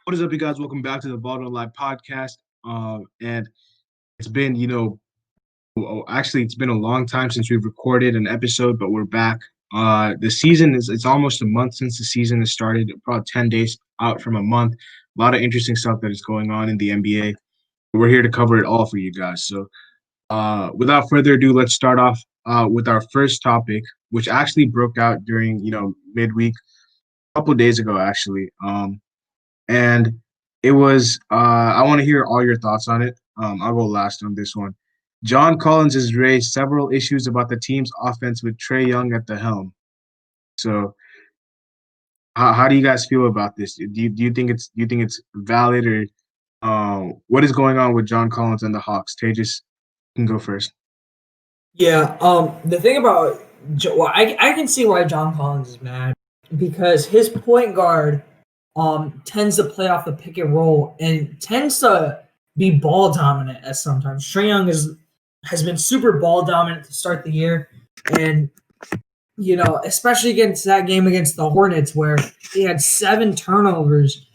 What is up, you guys? Welcome back to the Ball Don't Lie podcast. And it's been, actually, it's been a long time since we've recorded an episode, but we're back. The season is it's almost a month since the season has started, probably 10 days out from a month. A lot of interesting stuff that is going on in the NBA. We're here to cover it all for you guys. So, without further ado, let's start off with our first topic, which actually broke out during, midweek, a couple of days ago, actually. And it was I want to hear all your thoughts on it. I'll go last on this one. John Collins has raised several issues about the team's offense with Trae Young at the helm. So how do you guys feel about this? Do you think it's valid, or what is going on with John Collins and the Hawks? Tejas can go first. Yeah, the thing about well, I can see why John Collins is mad because his point guard tends to play off the pick and roll and tends to be ball dominant at sometimes. Trae Young has been super ball dominant to start the year, and especially against that game against the Hornets where he had 7 turnovers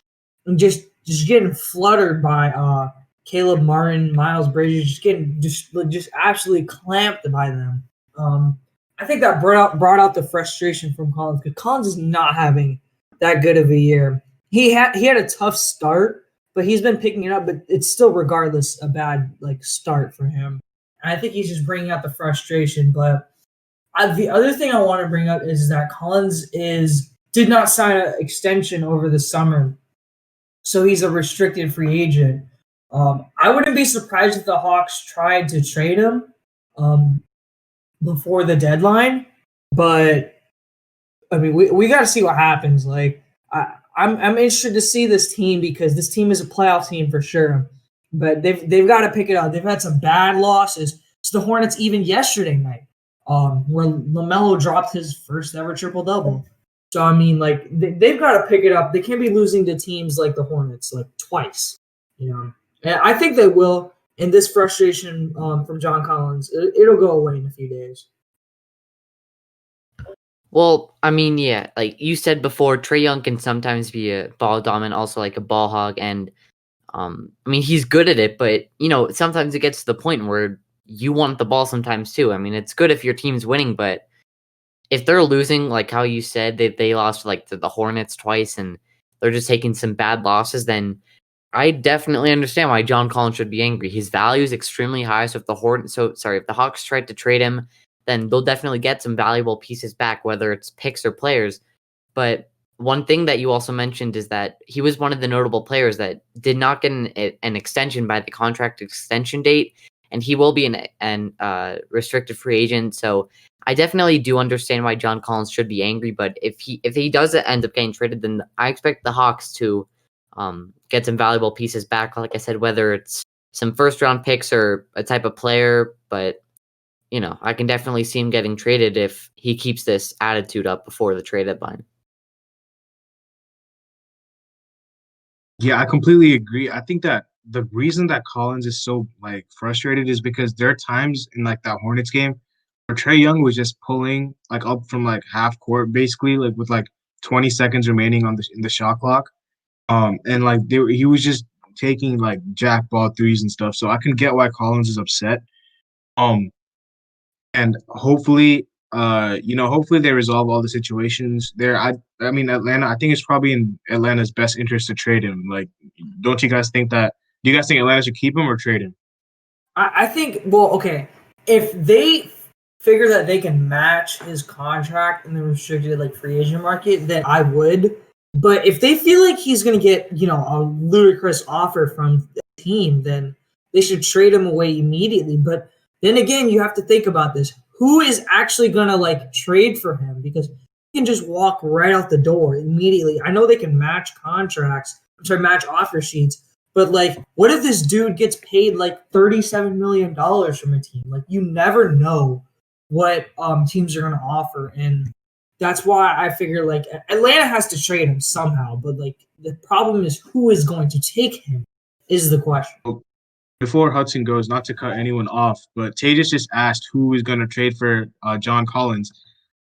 and just getting fluttered by Caleb Martin, Miles Bridges, just getting just absolutely clamped by them. I think that brought out the frustration from Collins because Collins is not having that good of a year. He had a tough start, but he's been picking it up. But it's still, regardless, a bad start for him. And I think he's just bringing out the frustration. But the other thing I want to bring up is that Collins did not sign an extension over the summer, so he's a restricted free agent. I wouldn't be surprised if the Hawks tried to trade him um, before the deadline, but I mean, we got to see what happens. I'm interested to see this team because this team is a playoff team for sure, but they've got to pick it up. They've had some bad losses to the Hornets even yesterday night, where LaMelo dropped his first ever triple double. So I mean, they've got to pick it up. They can't be losing to teams like the Hornets twice, And I think they will. And this frustration from John Collins, it'll go away in a few days. Well, I mean, yeah, like you said before, Trae Young can sometimes be a ball dominant, also like a ball hog, and I mean he's good at it, but sometimes it gets to the point where you want the ball sometimes too. I mean, it's good if your team's winning, but if they're losing, like how you said they lost like to the Hornets twice, and they're just taking some bad losses, then I definitely understand why John Collins should be angry. His value is extremely high, so if the Hawks tried to trade him, then they'll definitely get some valuable pieces back, whether it's picks or players. But one thing that you also mentioned is that he was one of the notable players that did not get an extension by the contract extension date, and he will be an restricted free agent. So I definitely do understand why John Collins should be angry. But if he does end up getting traded, then I expect the Hawks to get some valuable pieces back. Like I said, whether it's some first round picks or a type of player, but I can definitely see him getting traded if he keeps this attitude up before the trade deadline. Yeah, I completely agree. I think that the reason that Collins is so frustrated is because there are times in that Hornets game where Trae Young was just pulling up from half court basically with 20 seconds remaining on the shot clock. And he was just taking jack ball threes and stuff. So I can get why Collins is upset. Um, and hopefully they resolve all the situations there. I mean Atlanta. I think it's probably in Atlanta's best interest to trade him. Don't you guys think that? Do you guys think Atlanta should keep him or trade him? I think, well, okay, if they figure that they can match his contract in the restricted free agent market, then I would. But if they feel like he's going to get a ludicrous offer from the team, then they should trade him away immediately. But then again, you have to think about this: who is actually going to trade for him? Because he can just walk right out the door immediately. I know they can match contracts, match offer sheets. But what if this dude gets paid $37 million from a team? You never know what teams are going to offer, and that's why I figure Atlanta has to trade him somehow. But the problem is who is going to take him is the question. Before Hudson goes, not to cut anyone off, but Tejas just asked who is going to trade for John Collins.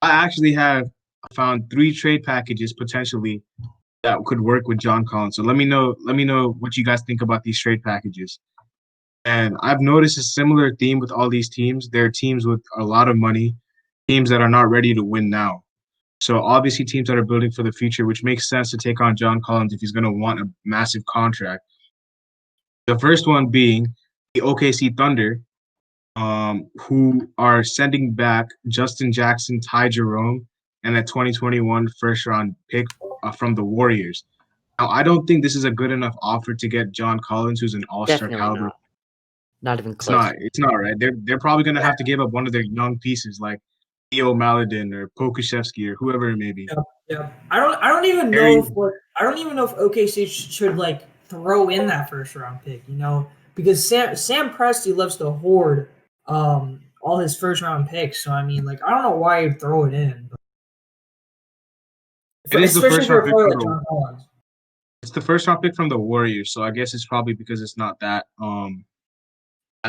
I actually have found 3 trade packages potentially that could work with John Collins. So let me know what you guys think about these trade packages. And I've noticed a similar theme with all these teams. There are teams with a lot of money, teams that are not ready to win now. So obviously teams that are building for the future, which makes sense to take on John Collins if he's going to want a massive contract. The first one being the OKC Thunder, who are sending back Justin Jackson, Ty Jerome, and a 2021 first-round pick from the Warriors. Now, I don't think this is a good enough offer to get John Collins, who's an all-star Definitely caliber. not. Not even It's close. not. It's not right. They're probably gonna have to give up one of their young pieces like Theo Maladin or Pokuševski or whoever it may be. Yeah, yeah. I don't even know if OKC should like throw in that first round pick, because Sam Presti loves to hoard all his first round picks. So I mean, like, I don't know why you'd throw it in, It is the especially first round for a pick player from like John Collins. it's the first round pick from the Warriors, so I guess it's probably because it's not that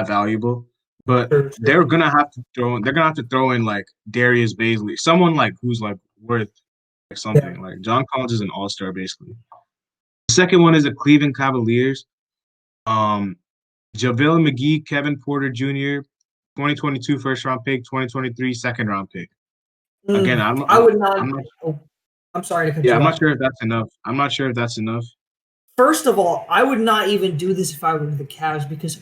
valuable. But Sure, sure. they're gonna have to throw in like Darius Bazley, someone like who's like worth like Yeah. something. Like John Collins is an all-star basically. The second one is the Cleveland Cavaliers. Um JaVale McGee, Kevin Porter Jr., 2022 first round pick, 2023 second round pick. Again, I would not. I'm not Oh, I'm sorry to cut yeah, you I'm not off. sure if that's enough. I'm not sure if that's enough. First of all, I would not even do this if I were the Cavs, because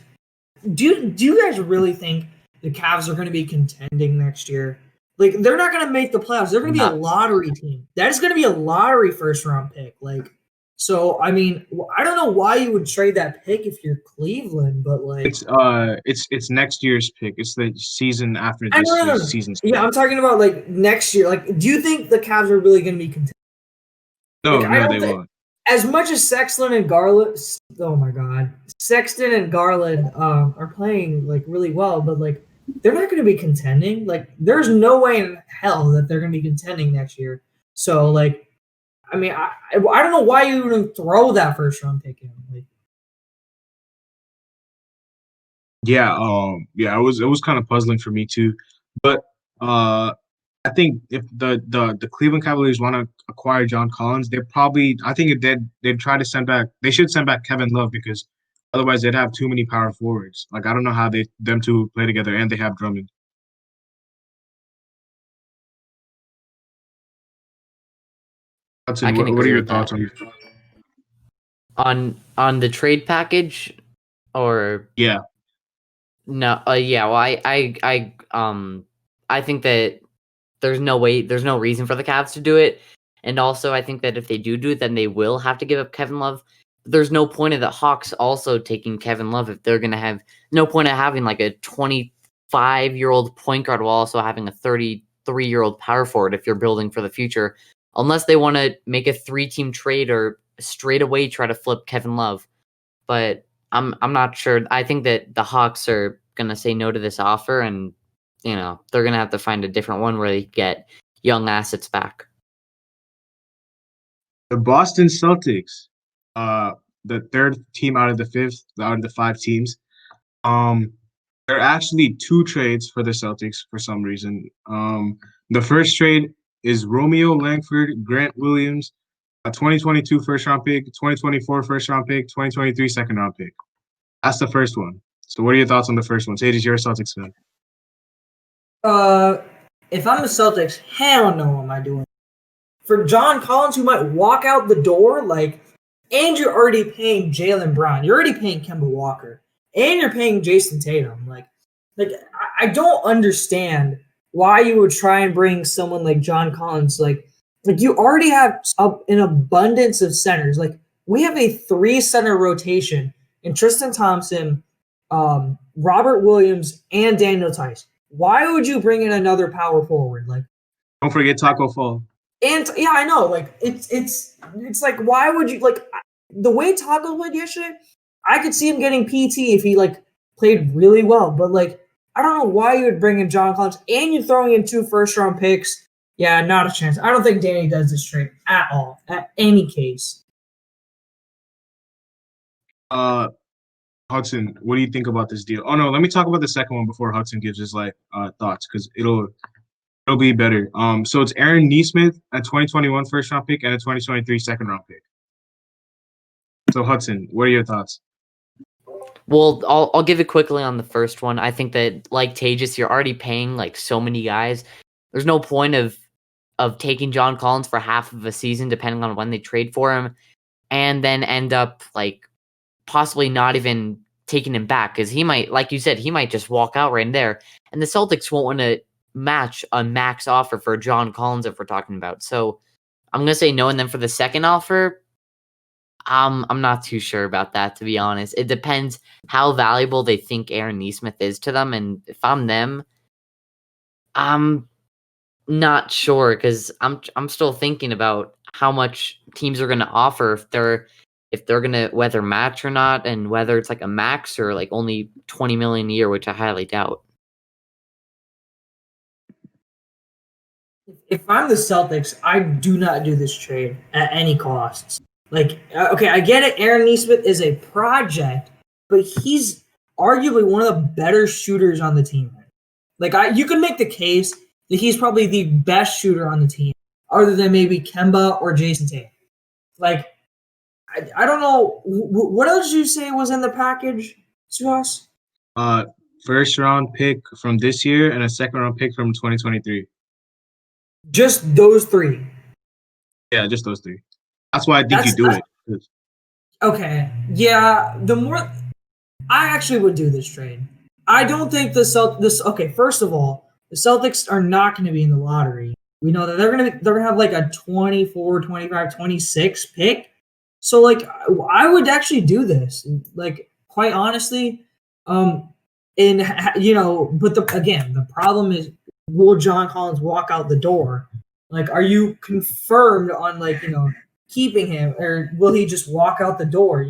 do you guys really think the Cavs are going to be contending next year? Like, they're not going to make the playoffs. They're going to be a Not lottery team. That is going to be a lottery first round pick. Like, so I mean, I don't know why you would trade that pick if you're Cleveland, but like, It's next year's pick. It's the season after I this don't year's know. season Yeah, starts. I'm talking about like next year. Like, do you think the Cavs are really going to be contending? Like, No, I no, don't they think, won't. as much as Sexton and Garland, oh my God, Sexton and Garland are playing like really well, but like, they're not going to be contending. Like, there's no way in hell that they're going to be contending next year. So like, I mean, I don't know why you would throw that first round pick in. Like, Yeah, it was kind of puzzling for me too. But I think if the Cleveland Cavaliers want to acquire John Collins, I think if they'd try to they should send back Kevin Love because otherwise they'd have too many power forwards. Like I don't know how them two play together and they have Drummond. I Hudson, can what are agree your with thoughts that. on On the trade package, or Yeah, no? Yeah. Well, I think that there's no reason for the Cavs to do it, and also I think that if they do it, then they will have to give up Kevin Love. There's no point of the Hawks also taking Kevin Love if they're gonna have no point of having like a 25-year-old point guard while also having a 33-year-old power forward if you're building for the future, unless they want to make a 3-team trade or straight away try to flip Kevin Love. But I'm not sure. I think that the Hawks are gonna say no to this offer, and they're gonna have to find a different one where they get young assets back. the Boston Celtics, uh, the third team out of the five teams. Um, there are actually two trades for the Celtics for some reason. The first trade is Romeo Langford, Grant Williams, a 2022 first round pick, 2024 first round pick, 2023 second round pick. That's the first one. So, what are your thoughts on the first one? Sage, you're a Celtics fan. uh, if I'm the Celtics, hell no, am I doing for John Collins, who might walk out the door, like, and you're already paying Jaylen Brown, you're already paying Kemba Walker, and you're paying Jason Tatum. Like I don't understand why you would try and bring someone like John Collins. Like you already have an abundance of centers. Like, we have a 3 center rotation in Tristan Thompson, Robert Williams, and Daniel Tice. Why would you bring in another power forward? Like, Don't forget Taco Fall. and yeah, I know. Like, it's like, why would you, like, the way Taco played yesterday? I could see him getting PT if he like played really well, but like, I don't know why you would bring in John Collins and you're throwing in 2 first-round picks. Yeah, not a chance. I don't think Danny does this trade at all. At any case. Uh, Hudson, what do you think about this deal? Oh no, let me talk about the second one before Hudson gives his thoughts because it'll It'll be better. So it's Aaron Neesmith, a 2021 first round pick, and a 2023 second round pick. So Hudson, what are your thoughts? Well, I'll give it quickly on the first one. I think that like Tejas, you're already paying like so many guys. There's no point of taking John Collins for half of a season, depending on when they trade for him, and then end up like possibly not even taking him back because he might, like you said, he might just walk out right there, and the Celtics won't want to match a max offer for John Collins if we're talking about. So I'm gonna say no, and then for the second offer, I'm not too sure about that, to be honest. It depends how valuable they think Aaron Neesmith is to them, and if I'm them, I'm not sure because I'm still thinking about how much teams are going to offer if they're going to whether match or not, and whether it's like a max or like only 20 million a year, which I highly doubt. If I'm the Celtics, I do not do this trade at any costs. Like, okay, I get it. Aaron Neesmith is a project, but he's arguably one of the better shooters on the team. Like, you can make the case that he's probably the best shooter on the team, other than maybe Kemba or Jason Tatum. Like, I don't know. What else did you say was in the package, Suhas? First round pick from this year and a second round pick from 2023. Just those three. Yeah, just those three. That's why I think you do it. Okay. Yeah, the more I actually would do this trade. I don't think okay, first of all, the Celtics are not going to be in the lottery. We know that they're going to have like a 24, 25, 26 pick. So like I would actually do this. Like quite honestly, but the problem is, will John Collins walk out the door? Like, are you confirmed on keeping him, or will he just walk out the door?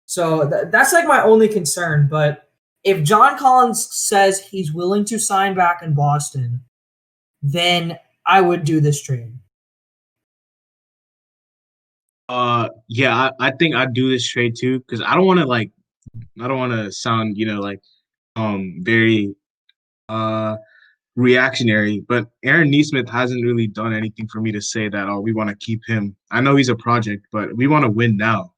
So that's like my only concern. But if John Collins says he's willing to sign back in Boston, then I would do this trade. Yeah, I think I'd do this trade too because I don't want to sound very reactionary, but Aaron Neesmith hasn't really done anything for me to say that, oh, we want to keep him. I know he's a project, but we want to win now.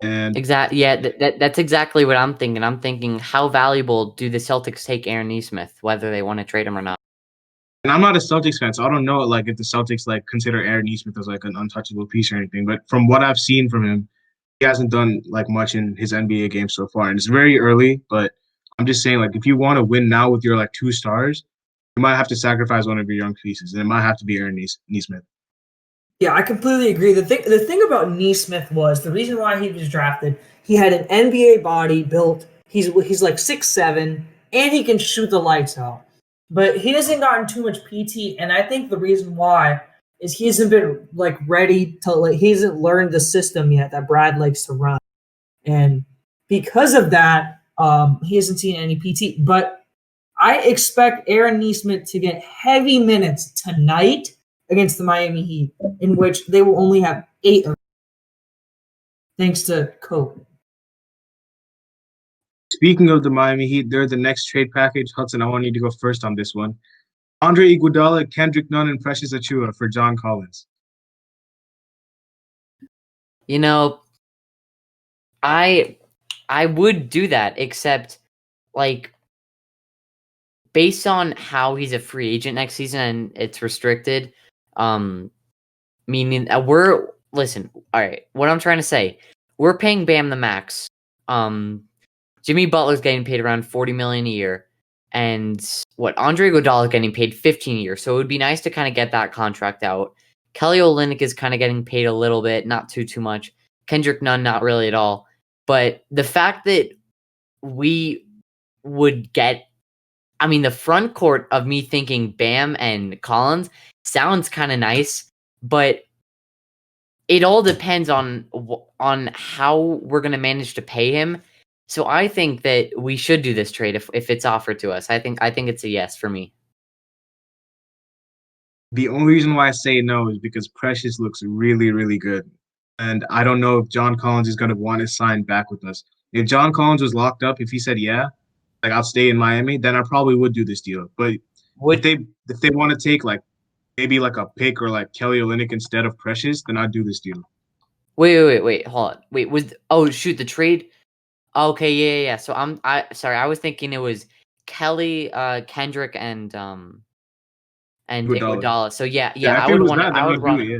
And exactly, yeah, that's exactly what I'm thinking. I'm thinking, how valuable do the Celtics take Aaron Neesmith, whether they want to trade him or not? And I'm not a Celtics fan, so I don't know like if the Celtics like consider Aaron Neesmith as like an untouchable piece or anything. But from what I've seen from him, he hasn't done like much in his NBA game so far, and it's very early. But I'm just saying, like, if you want to win now with your like two stars, you might have to sacrifice one of your young pieces, and it might have to be Aaron Neesmith. Yeah, I completely agree. The thing about Neesmith was the reason why he was drafted. He had an NBA body built. He's like 6'7", and he can shoot the lights out. But he hasn't gotten too much PT, and I think the reason why is he hasn't been like ready to he hasn't learned the system yet that Brad likes to run, and because of that, he hasn't seen any PT. But I expect Aaron Neesmith to get heavy minutes tonight against the Miami Heat, in which they will only have 8 of them, thanks to COVID. Speaking of the Miami Heat, they're the next trade package. Hudson, I want you to go first on this one. Andre Iguodala, Kendrick Nunn, and Precious Achiuwa for John Collins. I would do that, except like based on how he's a free agent next season and it's restricted, meaning listen, all right, what I'm trying to say, we're paying Bam the max. Jimmy Butler's getting paid around $40 million a year, and Andre Iguodala is getting paid $15 a year. So it would be nice to kind of get that contract out. Kelly Olynyk is kind of getting paid a little bit, not too much. Kendrick Nunn, not really at all. But the fact that we would get, the front court of me thinking Bam and Collins sounds kind of nice, but it all depends on how we're going to manage to pay him. So I think that we should do this trade if it's offered to us. I think it's a yes for me. The only reason why I say no is because Precious looks really, really good. And I don't know if John Collins is going to want to sign back with us. If John Collins was locked up, if he said, yeah, like I'll stay in Miami, then I probably would do this deal. But Would if they want to take like maybe like a pick or like Kelly Olynyk instead of Precious, then I'd do this deal. wait, hold on. Wait, shoot, the trade? Okay, yeah. So sorry, I was thinking it was Kelly, Kendrick, and Iguodala. Iguodala. So yeah, Yeah, if it was that, then I'd do it. Yeah.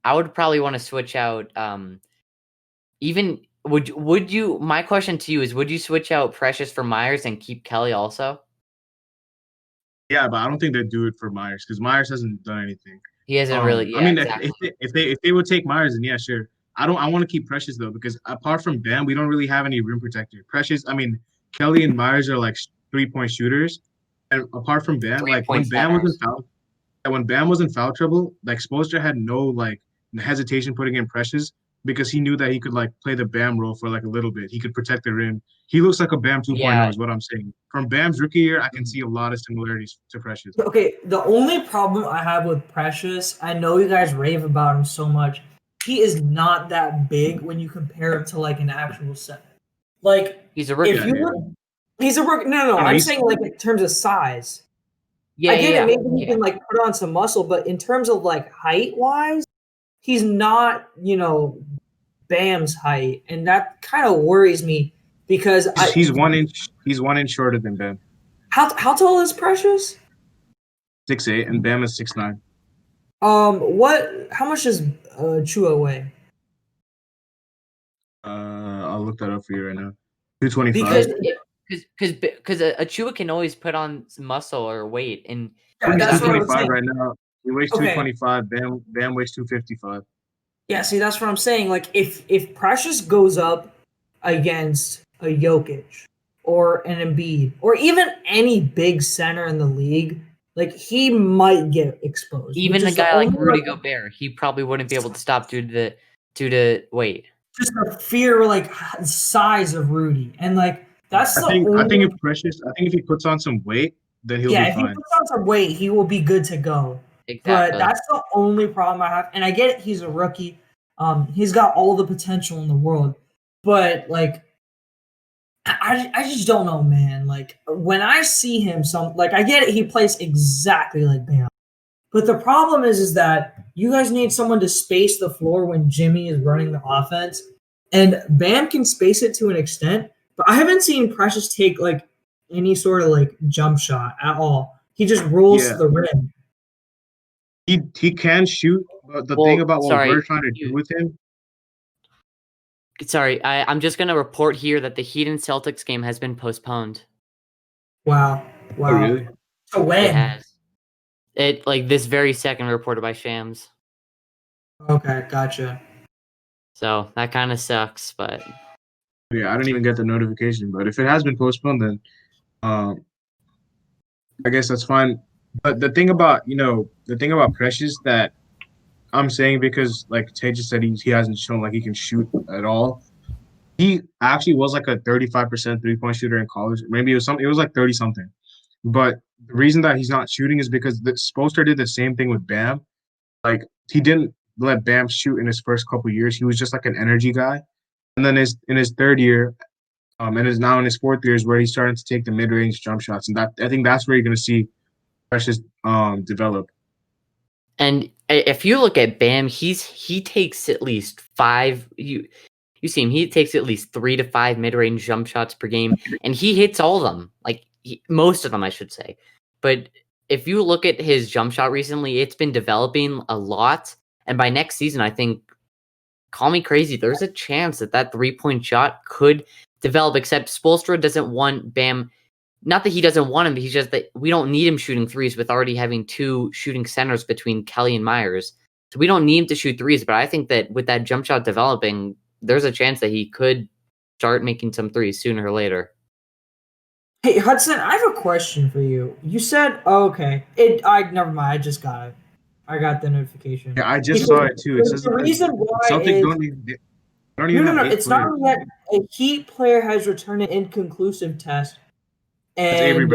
I would probably want to switch out even would you my question to you is would you switch out Precious for Myers and keep Kelly also? Yeah, but I don't think they'd do it for Myers because Myers hasn't done anything. He hasn't really, I yeah, mean, exactly. if they would take Myers, then yeah, sure. I want to keep Precious though because apart from Bam, we don't really have any rim protector. Precious, I mean, Kelly and Myers are like 3-point shooters, and apart from Bam, like 3-point centers. when Bam was in foul trouble, like Spoelstra had no like hesitation putting in Precious because he knew that he could like play the Bam role for like a little bit. He could protect the rim. He looks like a Bam 2.0 Yeah. is what I'm saying. From Bam's rookie year, I can see a lot of similarities to Precious. Okay, the only problem I have with Precious, I know you guys rave about him so much. He is not that big when you compare him to like an actual center. Like He's a rookie. if you look, he's a rookie. No. I'm saying like in terms of size. Yeah, I get yeah, it. Maybe he yeah. can like put on some muscle, but in terms of like height wise, he's not Bam's height, and that kind of worries me because He's 1 inch shorter than Bam. How tall is Precious? 6'8", and Bam is 6'9". How much does Chua weigh? I'll look that up for you right now. 225. Because a Chua can always put on some muscle or weight, and he's that's what I was 225 saying. right now. He weighs 225. Bam weighs 255. Yeah, see, that's what I'm saying. Like, if Precious goes up against a Jokic or an Embiid or even any big center in the league, like he might get exposed. even a guy like Rudy Gobert, he probably wouldn't be able to stop due to weight. Just the fear, like size of Rudy, and like that's I think if he puts on some weight, then he'll be if fine. he puts on some weight, he will be good to go. Exactly. But that's the only problem I have. And I get it, he's a rookie. He's got all the potential in the world. But like I just don't know, man. Like when I see him I get it, he plays exactly like Bam. But the problem is that you guys need someone to space the floor when Jimmy is running the offense. And Bam can space it to an extent, but I haven't seen Precious take like any sort of like jump shot at all. He just rolls to the rim. He can shoot, but the thing about what we're trying to do with him. Sorry, I'm just gonna report here that the Heat and Celtics game has been postponed. Wow. Oh, really? So when? It has. It like this very second reported by Shams. Okay, gotcha. So that kind of sucks, but yeah, I didn't even get the notification. But if it has been postponed, then I guess that's fine. But the thing about Precious that I'm saying, because like Tay just said, he hasn't shown like he can shoot at all. He actually was like a 35% 3-point shooter in college. Maybe it was like 30 something. But the reason that he's not shooting is because Spoelstra did the same thing with Bam. Like he didn't let Bam shoot in his first couple years. He was just like an energy guy. And then in his third year, and is now in his fourth year is where he's starting to take the mid-range jump shots. And that I think that's where you're gonna see Precious develop. And if you look at Bam, he takes at least 5. You see him. He takes at least 3 to 5 mid-range jump shots per game, and he hits all of them. Like most of them, I should say. But if you look at his jump shot recently, it's been developing a lot. And by next season, I think, call me crazy, there's a chance that 3-point shot could develop. Except Spoelstra doesn't want Bam. Not that he doesn't want him, but he's just that we don't need him shooting threes with already having 2 shooting centers between Kelly and Myers. So we don't need him to shoot threes. But I think that with that jump shot developing, there's a chance that he could start making some threes sooner or later. Hey Hudson, I have a question for you. You said, never mind. I just got it. I got the notification. Yeah, I just saw it too. It says the reason why Celtics don't even have it's not that a Heat player has returned an inconclusive test. And it's Avery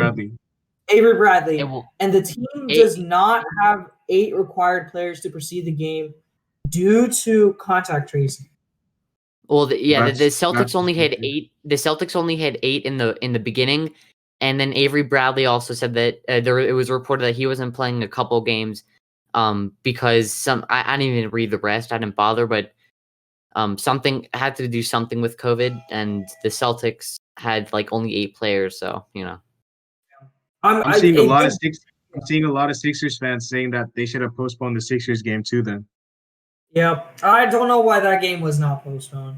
Bradley. And the team does not have 8 required players to proceed the game due to contact tracing. Well, the Celtics only had 8. The Celtics only had 8 in the beginning, And then Avery Bradley also said that it was reported that he wasn't playing a couple games because I didn't even read the rest. I didn't bother, but something had to do something with COVID, and the Celtics had like only 8 players, so I'm seeing a lot of Sixers fans saying that they should have postponed the Sixers game too. Then. Yep. I don't know why that game was not postponed.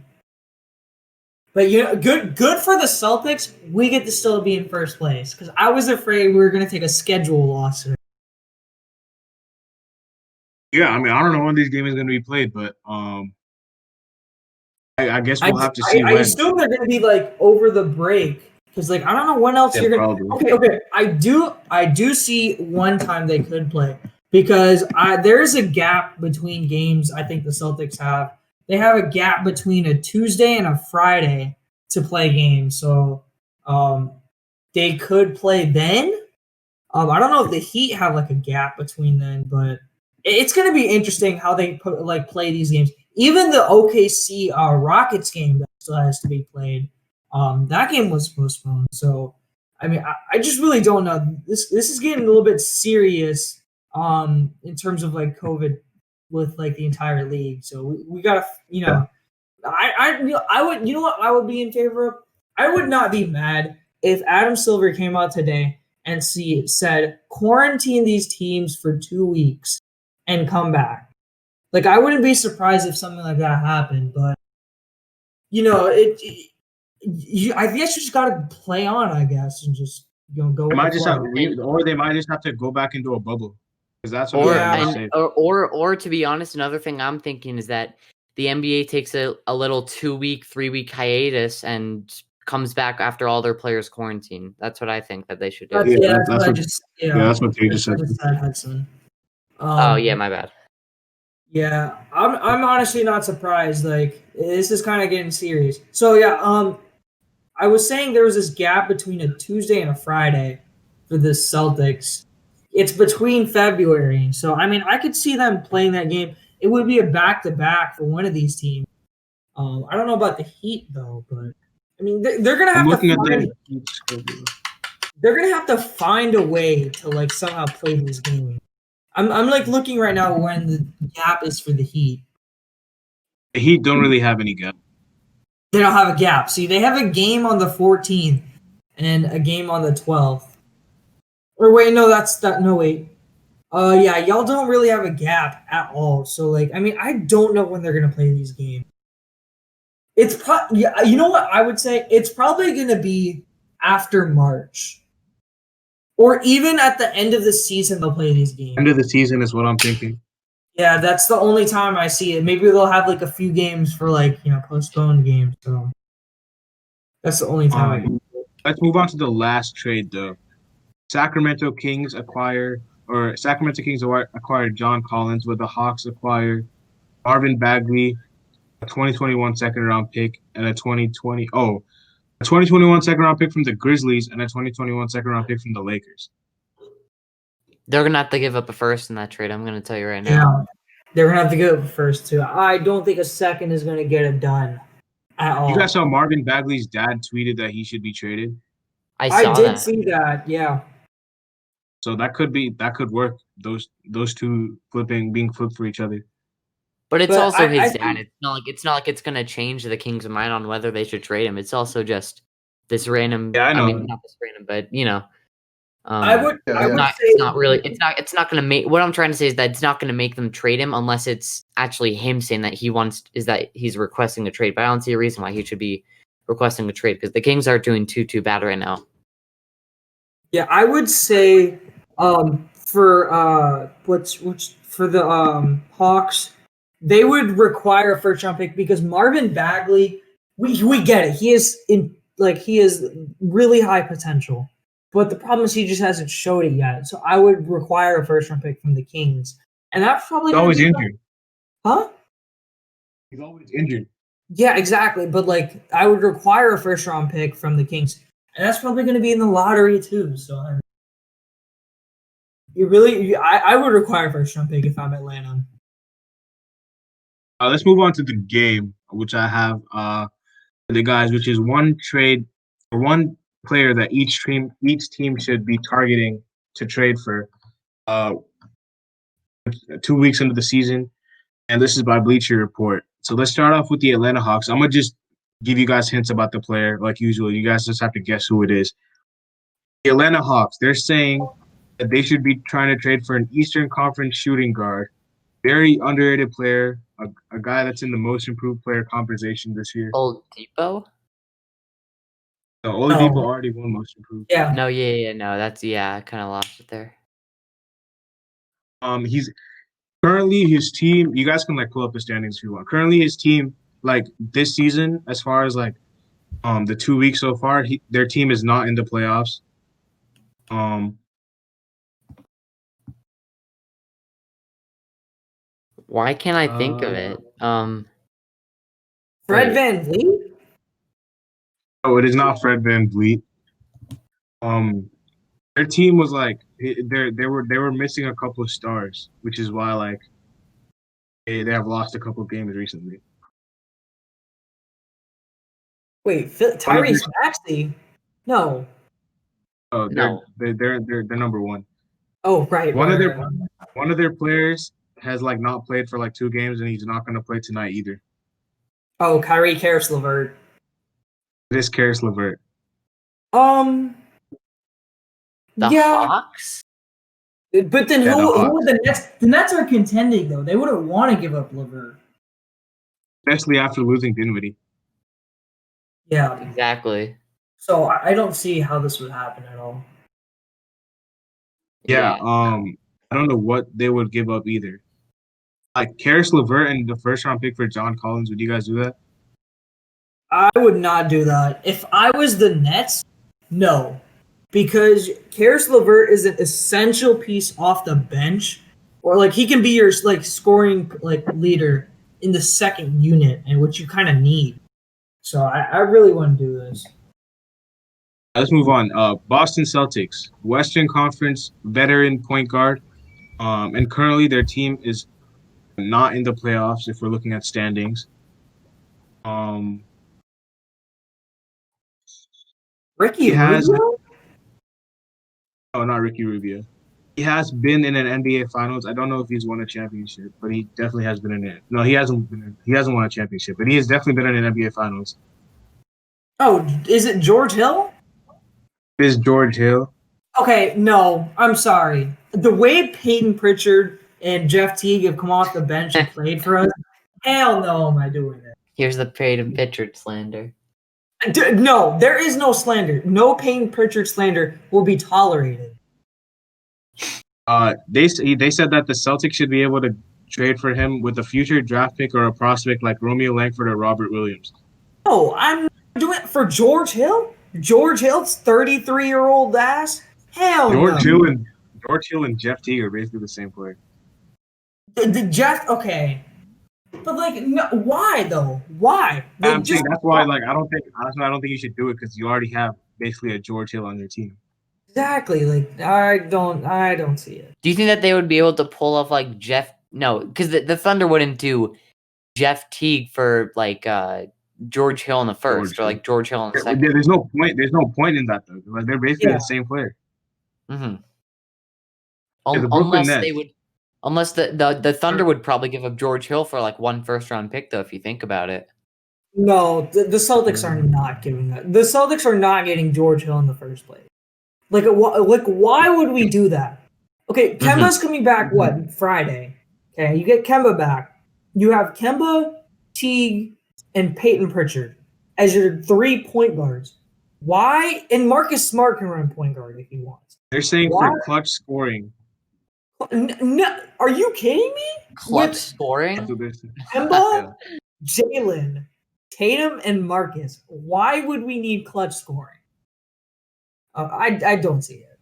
But good for the Celtics. We get to still be in first place because I was afraid we were going to take a schedule loss. Yeah, I mean, I don't know when this game is going to be played, but I guess we'll have to see I when. assume they're going to be like over the break because like I don't know when else you're going to. Okay. I do see one time they could play because there's a gap between games. I think the Celtics have. They have a gap between a Tuesday and a Friday to play games, so they could play then. I don't know if the Heat have like a gap between then, but it's going to be interesting how they play these games. Even the OKC Rockets game that still has to be played, that game was postponed. So, I mean, I just really don't know. This is getting a little bit serious in terms of like COVID with like the entire league. So we gotta, I would, what I would be in favor of? I would not be mad if Adam Silver came out today and said quarantine these teams for 2 weeks and come back. Like I wouldn't be surprised if something like that happened, but I guess you just gotta play on, I guess, and just go. They might just or they might just have to go back into a bubble because that's what or to be honest, another thing I'm thinking is that the NBA takes a little 2-week, 3-week hiatus and comes back after all their players quarantine. That's what I think that they should do. That's what they just said. Hudson. Oh yeah, my bad. Yeah, I'm honestly not surprised. Like this is kind of getting serious. So yeah, I was saying there was this gap between a Tuesday and a Friday for the Celtics. It's between February, so I mean I could see them playing that game. It would be a back-to-back for one of these teams. I don't know about the Heat though, but I mean they're gonna have they're gonna have to find a way to like somehow play these games. I'm like looking right now when the gap is for the Heat. The Heat don't really have any gap. They don't have a gap. See, they have a game on the 14th and a game on the 12th. Or wait, no, no wait. Yeah, y'all don't really have a gap at all. So like, I mean, I don't know when they're gonna play these games. It's you know what I would say? It's probably gonna be after March. Or even at the end of the season, they'll play these games. End of the season is what I'm thinking. Yeah, that's the only time I see it. Maybe they'll have like a few games for like postponed games. So that's the only time. Let's move on to the last trade though. Sacramento Kings acquired John Collins, with the Hawks acquire Marvin Bagley, a 2021 second-round pick, and a 2021 second-round pick from the Grizzlies, and a 2021 second-round pick from the Lakers. They're going to have to give up a first in that trade. I'm going to tell you right now. Yeah, they're going to have to give up a first, too. I don't think a second is going to get it done at all. You guys saw Marvin Bagley's dad tweeted that he should be traded? I did see that, yeah. So that could work, those two being flipped for each other. But it's also his dad. It's not like it's gonna change the Kings' mind on whether they should trade him. It's also just this random. Yeah, I know. I mean, not this random, but It's not gonna make. What I'm trying to say is that it's not gonna make them trade him unless it's actually him saying that he's requesting a trade. But I don't see a reason why he should be requesting a trade because the Kings are doing too bad right now. Yeah, I would say for the Hawks. They would require a first-round pick because Marvin Bagley, we get it. He is really high potential, but the problem is he just hasn't showed it yet. So I would require a first-round pick from the Kings, and that's probably always injured. Huh? He's always injured. Yeah, exactly. But like, I would require a first-round pick from the Kings, and that's probably going to be in the lottery too. So I would require a first-round pick if I'm Atlanta. Let's move on to the game, which I have the guys, which is one player that each team should be targeting to trade for 2 weeks into the season. And this is by Bleacher Report. So let's start off with the Atlanta Hawks. I'm gonna just give you guys hints about the player, like usual. You guys just have to guess who it is. The Atlanta Hawks, they're saying that they should be trying to trade for an Eastern Conference shooting guard, very underrated player, a guy that's in the most improved player conversation this year. Old Depot? So Oladipo already won most improved. Yeah. No, no. I kind of lost it there. He's currently his team. You guys can like pull up the standings if you want. Currently, his team, like this season, as far as like the 2 weeks so far, their team is not in the playoffs. Why can't I think of it? Fred wait. VanVleet? Oh, it is not Fred VanVleet. Their team was like they were missing a couple of stars, which is why like they have lost a couple of games recently. Wait, Tyrese Maxey? No. Oh, No. they're number one. Oh, right. One right. of their players has like not played for like 2 games, and he's not going to play tonight either. Oh, Kyrie Karis LeVert. It is Karis LeVert. The yeah. Hawks? But then Yeah, who would the Nets? The Nets are contending though. They wouldn't want to give up LeVert. Especially after losing Dinwiddie. Yeah. Exactly. So I don't see how this would happen at all. Yeah. I don't know what they would give up either. Like Karis LeVert and the first round pick for John Collins. Would you guys do that? I would not do that. If I was the Nets, no. Because Karis LeVert is an essential piece off the bench. Or like he can be your like scoring like leader in the second unit, and which you kind of need. So I really wouldn't do this. Let's move on. Boston Celtics, Western Conference veteran point guard. And currently their team is not in the playoffs if we're looking at standings. Ricky Rubio? Oh, not Ricky Rubio. He has been in an NBA Finals. I don't know if he's won a championship, but he definitely has been in it. No, he hasn't won a championship, but he has definitely been in an NBA Finals. Oh, is it George Hill? It is George Hill. Okay, no, I'm sorry. The way Peyton Pritchard and Jeff Teague have come off the bench and played for us, hell no am I doing it. Here's the Peyton Pritchard slander. No, there is no slander. No Peyton Pritchard slander will be tolerated. They said that the Celtics should be able to trade for him with a future draft pick or a prospect like Romeo Langford or Robert Williams. No, I'm doing it for George Hill. George Hill's 33-year-old ass. Hell George no. Hill and Jeff Teague are basically the same player. The Jeff, okay, but like, no, why though? Why? I'm saying that's why. Like, I don't think you should do it because you already have basically a George Hill on your team. Exactly. Like, I don't see it. Do you think that they would be able to pull off like Jeff? No, because the Thunder wouldn't do Jeff Teague for like George Hill in the first or like George Hill in the second. There's no point. There's no point in that though. Like, they're basically the same player. Mm-hmm. Unless the Thunder would probably give up George Hill for like 1 first-round pick though, if you think about it. No, the Celtics are not giving that. The Celtics are not getting George Hill in the first place. Like why would we do that? Okay, Kemba's coming back, what, Friday? Okay, you get Kemba back. You have Kemba, Teague, and Peyton Pritchard as your 3 point guards. Why? And Marcus Smart can run point guard if he wants. They're saying for clutch scoring. No, are you kidding me? Clutch scoring? Kemba, Jalen, Tatum, and Marcus. Why would we need clutch scoring? I don't see it.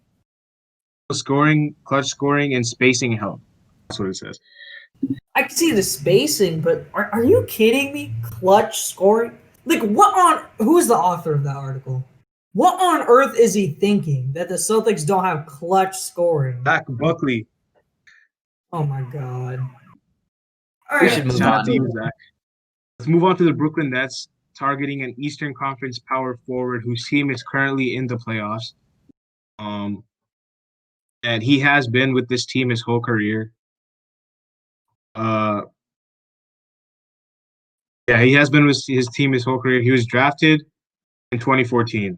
Clutch scoring, and spacing help. That's what it says. I can see the spacing, but are you kidding me? Clutch scoring? Like, who's the author of that article? What on earth is he thinking that the Celtics don't have clutch scoring? Zach Buckley. Oh my god. All right, we should move on. Let's move on to the Brooklyn Nets. targeting an Eastern Conference power forward whose team is currently in the playoffs. And he has been with this team his whole career. Yeah, he has been with his team his whole career. He was drafted in 2014.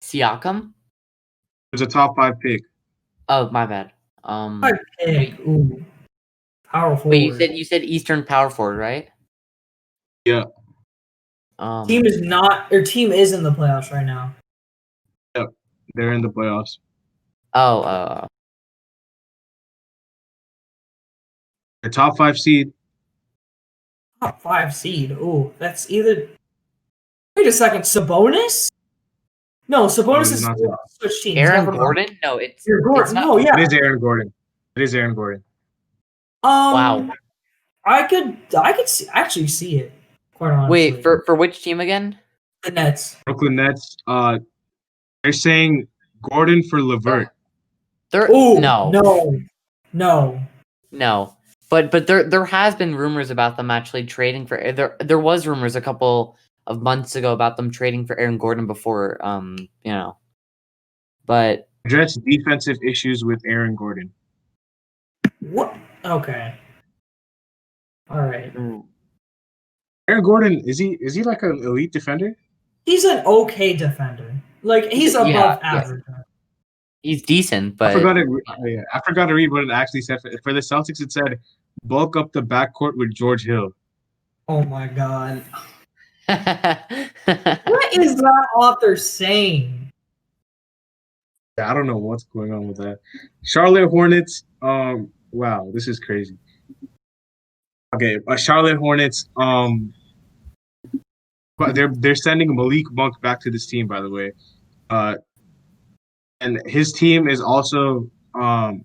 Siakam? It was a top 5 pick. Oh, my bad. Hard pick. Ooh. Power forward. Wait, you said Eastern power forward, right? Yeah. Team is not, or team is in the playoffs right now. Yep, they're in the playoffs. Oh, The top 5 seed. Top 5 seed. Ooh, that's either. Wait a second, Sabonis? No, Sabonis he's is not switch teams. Aaron Never mind. Gordon? No, it's Gordon. not. No, yeah. It is Aaron Gordon. It is Aaron Gordon. Wow. I could actually see it. Quite honestly. Wait, for which team again? The Nets. Brooklyn Nets. They're saying Gordon for LeVert. No. But there has been rumors about them actually trading for there was rumors a couple of months ago about them trading for Aaron Gordon before but Address defensive issues with Aaron Gordon. What? Okay. All right. Aaron Gordon, is he like an elite defender? He's an okay defender. Like he's above average. Yeah. He's decent, but I forgot to read what it actually said. For the Celtics, it said bulk up the backcourt with George Hill. Oh my god. What is that author saying? I don't know what's going on with that. Charlotte Hornets. Wow, this is crazy. Okay, Charlotte Hornets. But they're sending Malik Monk back to this team, by the way. And his team is also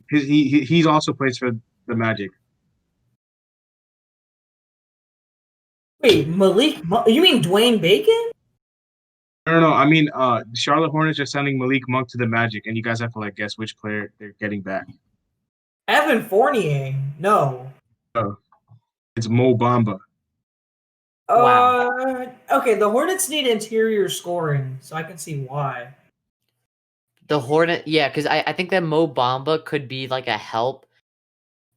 he's also plays for the Magic. Wait, you mean Dwayne Bacon? No. I mean, Charlotte Hornets are sending Malik Monk to the Magic, and you guys have to guess which player they're getting back. Evan Fournier. No. Oh, it's Mo Bamba. Wow. Okay, the Hornets need interior scoring, so I can see why. The Hornet, yeah, because I think that Mo Bamba could be a help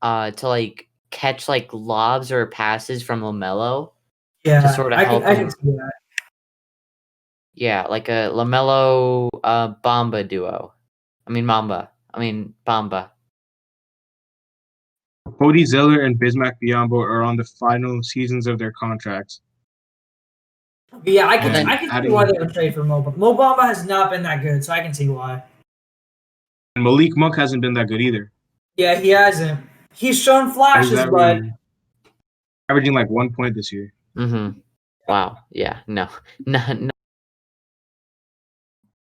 to catch lobs or passes from LaMelo. Yeah, to sort of help I can see that. Yeah, like a LaMelo Bamba duo. Bamba. Cody Zeller and Bismack Biyombo are on the final seasons of their contracts. Yeah, I can see why they would trade for Mo Bamba. Mo Bamba has not been that good, so I can see why. And Malik Monk hasn't been that good either. Yeah, he hasn't. He's shown flashes, but averaging 1 point this year. Mm-hmm. Wow. Yeah. No.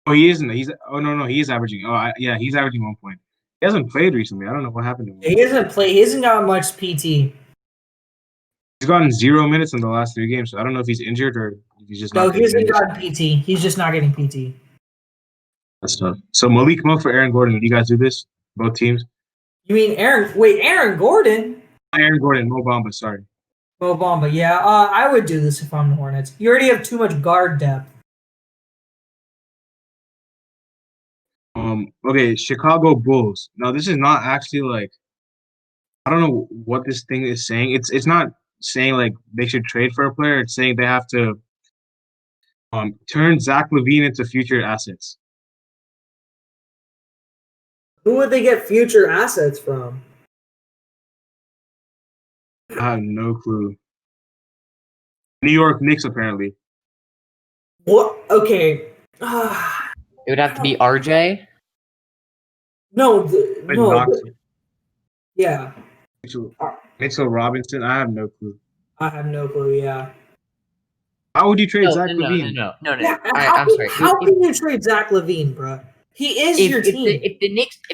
Oh, he isn't. No. He is averaging. Yeah, he's averaging 1 point. He hasn't played recently. I don't know what happened to him. He hasn't played. He hasn't got much PT. He's gotten 0 minutes in the last 3 games. So I don't know if he's injured or if he's just no. He hasn't gotten PT. He's just not getting PT. That's tough. So Malik Monk for Aaron Gordon. Did you guys do this? Both teams? You mean Aaron? Wait, Aaron Gordon? Aaron Gordon, Mo Bamba. Sorry. Mo Bamba. Yeah, I would do this if I'm the Hornets. You already have too much guard depth. Okay, Chicago Bulls. Now this is not actually I don't know what this thing is saying. It's not saying they should trade for a player. It's saying they have to turn Zach LaVine into future assets. Who would they get future assets from? I have no clue. New York Knicks, apparently. What? Okay. It would have to be RJ. No. Yeah. Mitchell Robinson. I have no clue. I have no clue. Yeah. How would you trade Zach LaVine? No. Yeah, I'm sorry. How can you trade Zach LaVine, bro? He is your team. If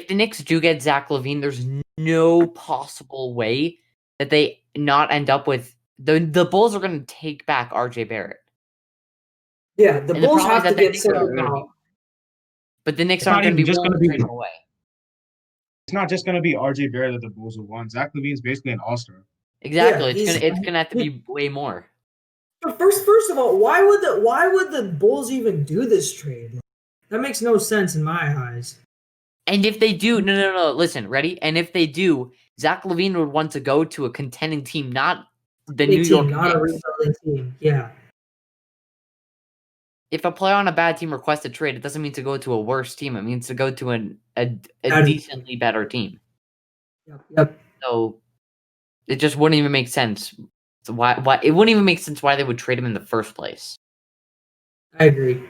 the Knicks do get Zach LaVine, there's no possible way that they not end up with the Bulls are going to take back RJ Barrett. Yeah, the Bulls have to get center out. But the Knicks aren't going to be willing to trade him away. It's not just going to be RJ Barrett that the Bulls will want. Zach LaVine's basically an all-star. Exactly. Yeah, it's gonna have to be way more. But first of all, why would the Bulls even do this trade? That makes no sense in my eyes. And if they do, no, listen, ready? And if they do, Zach LaVine would want to go to a contending team, not the New York Not a Knicks. rebuilding team. Yeah. If a player on a bad team requests a trade, it doesn't mean to go to a worse team. It means to go to a That is- decently better team. Yep. So it just wouldn't even make sense. So why it wouldn't even make sense why they would trade him in the first place. I agree.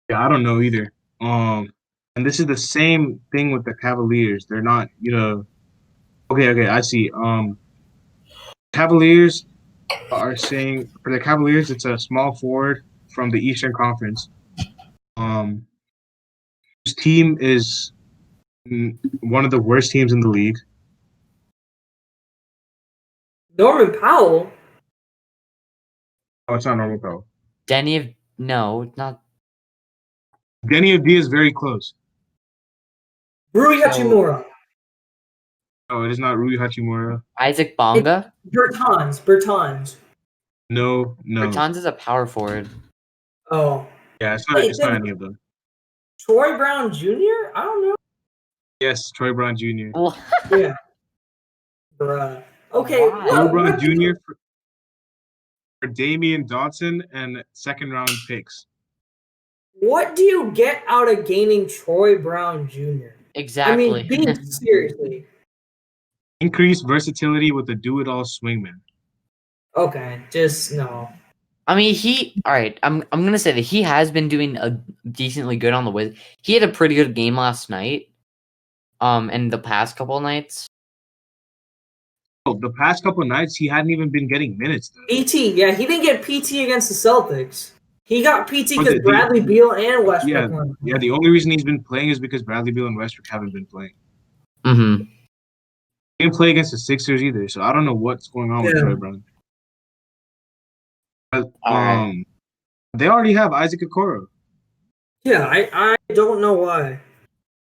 Yeah, I don't know either. And this is the same thing with the Cavaliers. They're not, okay, I see. Cavaliers are saying for the Cavaliers, it's a small forward from the Eastern Conference. His team is one of the worst teams in the league. Norman Powell. Oh, it's not normal though. No, not Denny Avdia is very close. Rui Hachimura. Oh, it is not Rui Hachimura. Isaac Bonga. Bertans. No. Bertans is a power forward. Oh. Yeah, it's not any of them. Troy Brown Jr.? I don't know. Yes, Troy Brown Jr. Yeah. Bruh. Okay. Troy Brown Jr. for Damian Dotson and second-round picks. What do you get out of gaining Troy Brown Jr.? Exactly. I mean, being seriously. Increased versatility with a do-it-all swingman. Okay, just no. I mean, all right. I'm gonna say that he has been doing a decently good on the Wiz. He had a pretty good game last night. And the past couple of nights. Oh, the past couple of nights, he hadn't even been getting minutes. Though. PT, yeah, he didn't get PT against the Celtics. He got PT because Bradley Beal and Westbrook. Yeah. The only reason he's been playing is because Bradley Beal and Westbrook haven't been playing. Mm-hmm. He didn't play against the Sixers either, so I don't know what's going on with Troy Brown. But, right. They already have Isaac Okoro. Yeah, I don't know why.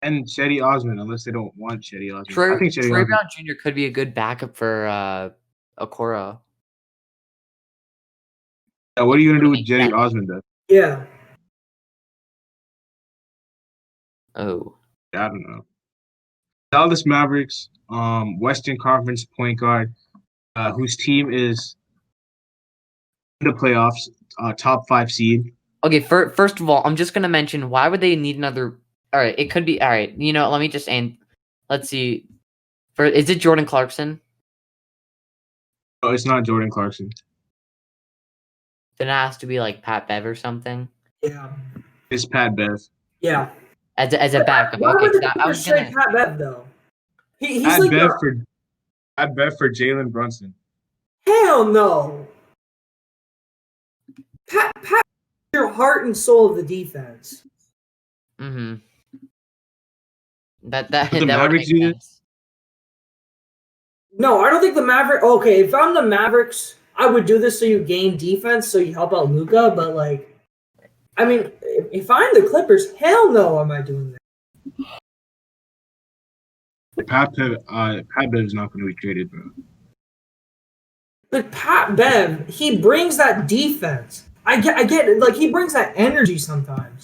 And Cedi Osman, unless they don't want Cedi Osman. Troy Brown Jr. could be a good backup for Okoro. Yeah, what are you gonna do with Cedi Osman though? Yeah. Oh. I don't know. Dallas Mavericks, Western Conference point guard, whose team is in the playoffs, top 5 seed. Okay, first of all, I'm just gonna mention why would they need another? All right, it could be all right. Let me just end. Let's see. Is it Jordan Clarkson? Oh, it's not Jordan Clarkson. Then it has to be like Pat Bev or something. Yeah. It's Pat Bev. Yeah. As a backup. Why Okay, would so I was gonna Pat Bev though. He's Pat like Bev for Jalen Brunson. Hell no. Pat your heart and soul of the defense. Mm-hmm. The That Mavericks do this? No, I don't think the Mavericks. Okay, if I'm the Mavericks, I would do this so you gain defense, so you help out Luka. But I mean, if I'm the Clippers, hell no, am I doing that? Pat Bev is not going to be traded, bro. But Pat Bev, he brings that defense. I get it. He brings that energy sometimes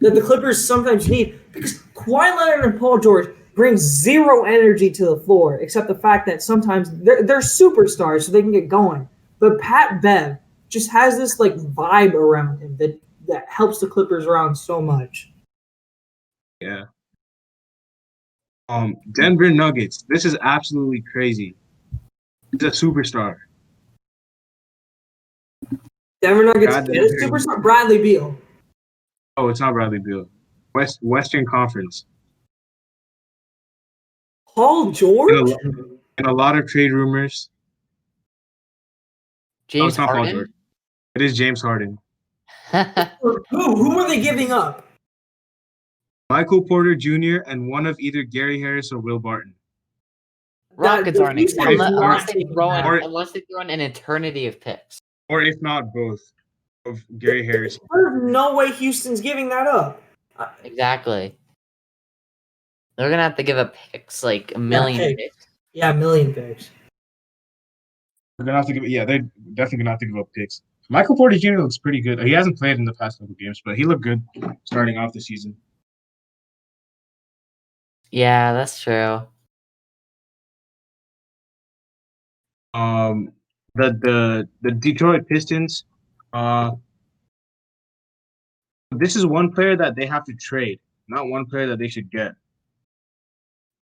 that the Clippers sometimes need, because Kawhi Leonard and Paul George brings zero energy to the floor, except the fact that sometimes they're superstars, so they can get going. But Pat Bev just has this vibe around him that helps the Clippers around so much. Yeah. Denver Nuggets. This is absolutely crazy. He's a superstar. Denver Nuggets is superstar Bradley Beal. Oh, it's not Bradley Beal. Western Conference. Paul George? And a lot of trade rumors. James Harden? Paul George. It is James Harden. Who are they giving up? Michael Porter Jr. and one of either Gary Harris or Will Barton. Rockets aren't unless they throw in an eternity of picks. Or if not both of Gary Harris. There's no way Houston's giving that up. Exactly. They're gonna have to give up picks, a million picks. Yeah, a million picks. They're gonna have to give. Yeah, they're definitely gonna have to give up picks. Michael Porter Jr. looks pretty good. He hasn't played in the past couple games, but he looked good starting off the season. Yeah, that's true. Um, the Detroit Pistons. Uh, this is one player that they have to trade, not one player that they should get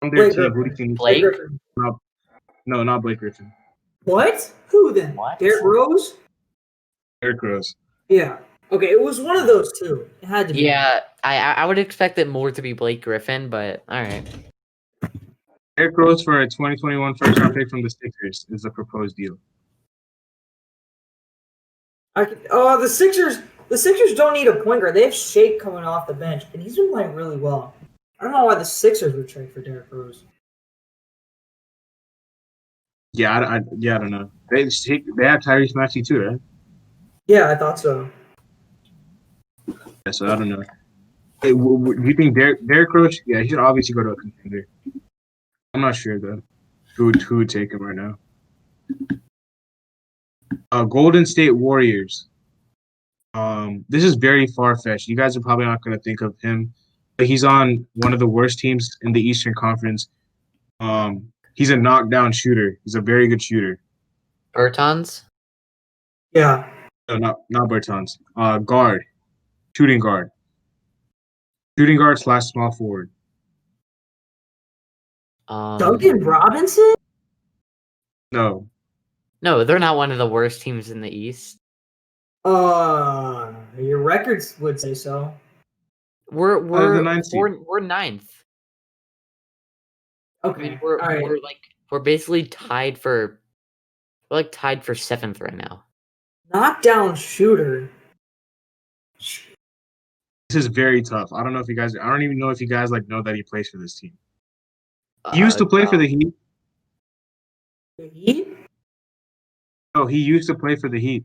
from their Blake team. Who do Griffin. you think? Blake Blake? Griffin. No, not Blake Griffin. What? Who then? What? Derrick Rose? Derrick Rose. Yeah. Okay, it was one of those two. It had to be. Yeah, I would expect it more to be Blake Griffin, but all right. Derrick Rose for a 2021 first-round pick from the Sixers is the proposed deal. The Sixers. The Sixers don't need a point guard. They have Shake coming off the bench, and he's been playing really well. I don't know why the Sixers would trade for Derrick Rose. Yeah, I don't know. They have Tyrese Maxey too, right? Yeah, I thought so. Yeah, so I don't know. Hey, do you think Derrick Rose? Yeah, he should obviously go to a contender. I'm not sure though. Who would take him right now? Golden State Warriors. This is very far-fetched. You guys are probably not going to think of him, but he's on one of the worst teams in the Eastern Conference. He's a knockdown shooter. He's a very good shooter. Bertans? Yeah. No, not Bertans. Guard, shooting guard / small forward. Duncan Robinson? No, No, they're not one of the worst teams in the East. Your records would say so. We're the ninth seed. we're ninth. Okay. I mean, we're all right. we're basically tied for seventh right now. Knockdown shooter. this is very tough. I don't know if you guys. I don't even know if you guys like know that he plays for this team. He used to play for the Heat. The Heat? No, he used to play for the Heat.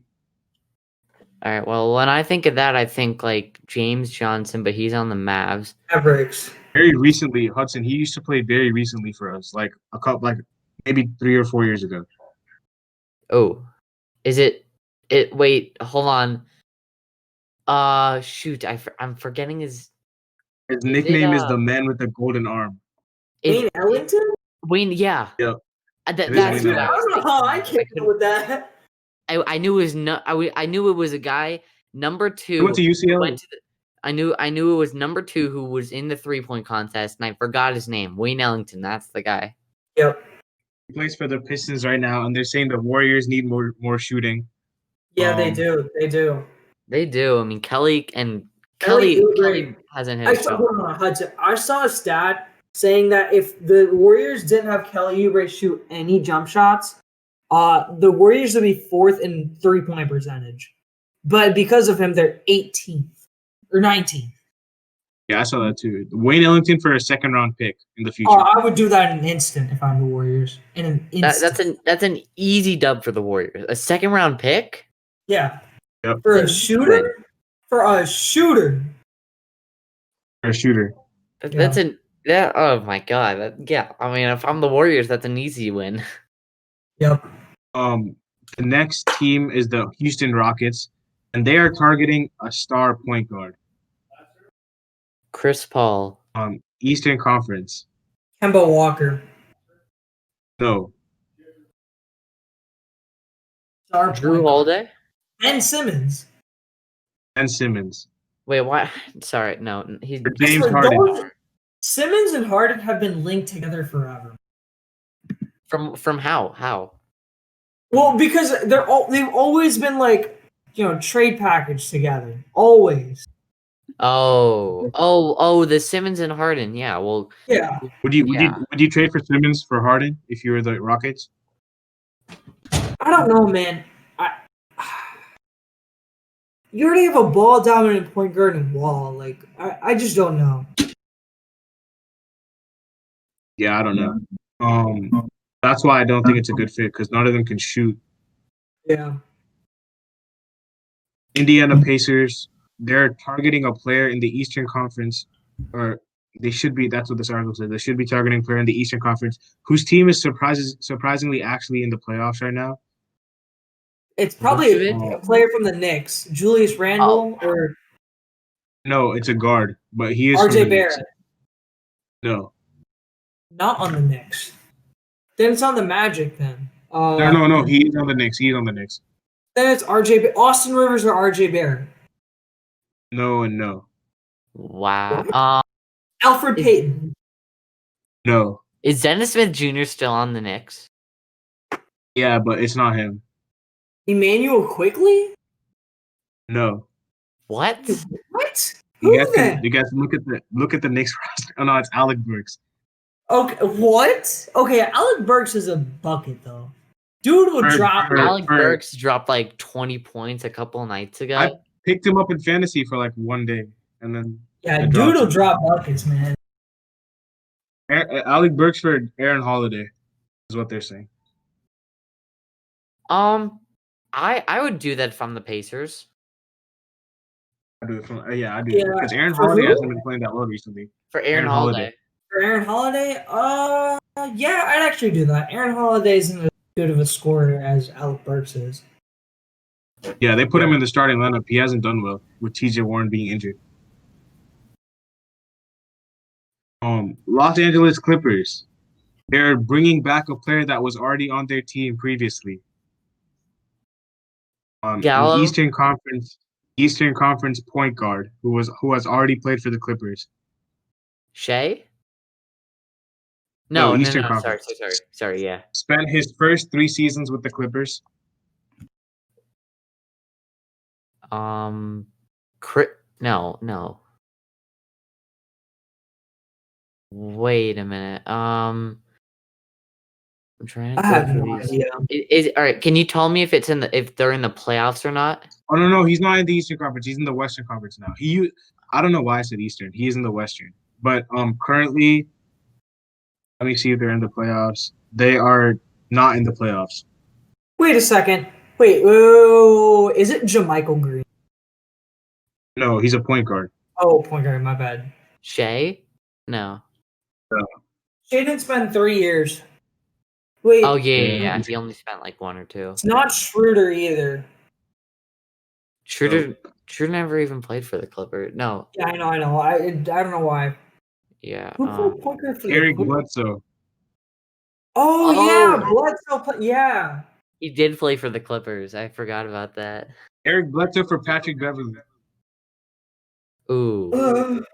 All right. Well, when I think of that, I think like James Johnson, but he's on the Mavs. Mavericks. Very recently, Hudson. He used to play very recently for us, like a couple, like maybe 3 or 4 years ago. Oh, is it? Wait, hold on. Shoot, I'm forgetting his. His nickname is the man with the golden arm. Wayne Ellington? Wayne, yeah. Yep. That's Wayne who I was don't know how I came up with that. I knew it was I knew it was a guy number 2. He went to UCLA. I knew it was number 2 who was in the 3-point contest, and I forgot his name. Wayne Ellington. That's the guy. Yep. He plays for the Pistons right now, and they're saying the Warriors need more shooting. Yeah, they do. They do. They do. I mean, Kelly Kelly hasn't hit a shot. Hudson. I saw a stat saying that if the Warriors didn't have Kelly Oubre shoot any jump shots, the Warriors would be 4th in 3-point percentage. But because of him, they're 18th or 19th. Yeah, I saw that too. Wayne Ellington for a second-round pick in the future. I would do that in an instant if I'm the Warriors. In an instant. That's an easy dub for the Warriors. A second-round pick? Yeah. Yep. For a shooter? For a shooter. For a shooter. That's an yeah. Oh my god. Yeah. I mean, if I'm the Warriors, that's an easy win. Yep. The next team is the Houston Rockets, and they are targeting a star point guard. Chris Paul. Eastern Conference. Kemba Walker. No. Star Drew point guard. Holiday? Ben Simmons. Ben Simmons. Wait, why? Sorry, no. He's James Harden. Simmons and Harden have been linked together forever. From how? How? Well, because they've always been like, trade package together. Always. Oh, the Simmons and Harden. Yeah, well. Yeah. Would you trade for Simmons for Harden if you were the Rockets? I don't know, man. You already have a ball dominant point guard and Wall. Like, I just don't know. Yeah, I don't know. That's why I don't think it's a good fit because none of them can shoot. Yeah. Indiana Pacers, they're targeting a player in the Eastern Conference, or they should be. That's what this article says. They should be targeting a player in the Eastern Conference whose team is surprisingly actually in the playoffs right now. It's probably Vucevic? a player from the Knicks. Julius Randle or No, it's a guard, but he is from RJ the Knicks. Barrett. No, Not on the Knicks. Then it's on the Magic then. no. He is on the Knicks. He's on the Knicks. Then it's Austin Rivers or RJ Barrett. No and no. Wow. Alfred Is- Payton. No. Is Dennis Smith Jr. still on the Knicks? Yeah, but it's not him. Emmanuel Quickly? What? What? You Who guys then? you guys look at the Knicks roster. Oh no, it's Alec Burks. Okay, what? Okay, Alec Burks is a bucket though. Dude will drop. Alec Burks dropped like 20 points a couple nights ago. I picked him up in fantasy for like one day, and then Yeah, dude will drop buckets, man. Alec Burks for Aaron Holiday is what they're saying. I would do that from the Pacers. I do it from I do Yeah, because Aaron for Holiday who? hasn't been playing that well recently. For Aaron Holiday. For Aaron Holiday, yeah, I'd actually do that. Aaron Holiday isn't as good of a scorer as Alec Burks is. Yeah, they put him in the starting lineup. He hasn't done well with TJ Warren being injured. Los Angeles Clippers. They're bringing back a player that was already on their team previously. Gallo? An Eastern Conference point guard who has already played for the Clippers. Shea? No, Eastern no. Conference. Sorry, yeah. Spent his first 3 seasons with the Clippers. No. Wait a minute. I'm trying to I have go through no these. idea. All right? Can you tell me if if they're in the playoffs or not? Oh no, he's not in the Eastern Conference. He's in the Western Conference now. I don't know why I said Eastern. He is in the Western. But currently, let me see if they're in the playoffs. They are not in the playoffs. Wait a second. Wait, is it JaMychal Green? No, he's a point guard. Oh, point guard, my bad. Shea? No. Shaden spent 3 years. Wait. Oh yeah. He only spent like 1 or 2. It's not Schroeder either. Schroeder never even played for the Clippers. No. Yeah, I know. I don't know why. Yeah. Who played point guard for Eric the Clippers? Bledsoe. Oh, yeah, Bledsoe. Yeah. He did play for the Clippers. I forgot about that. Eric Bledsoe for Patrick Beverley. Ooh.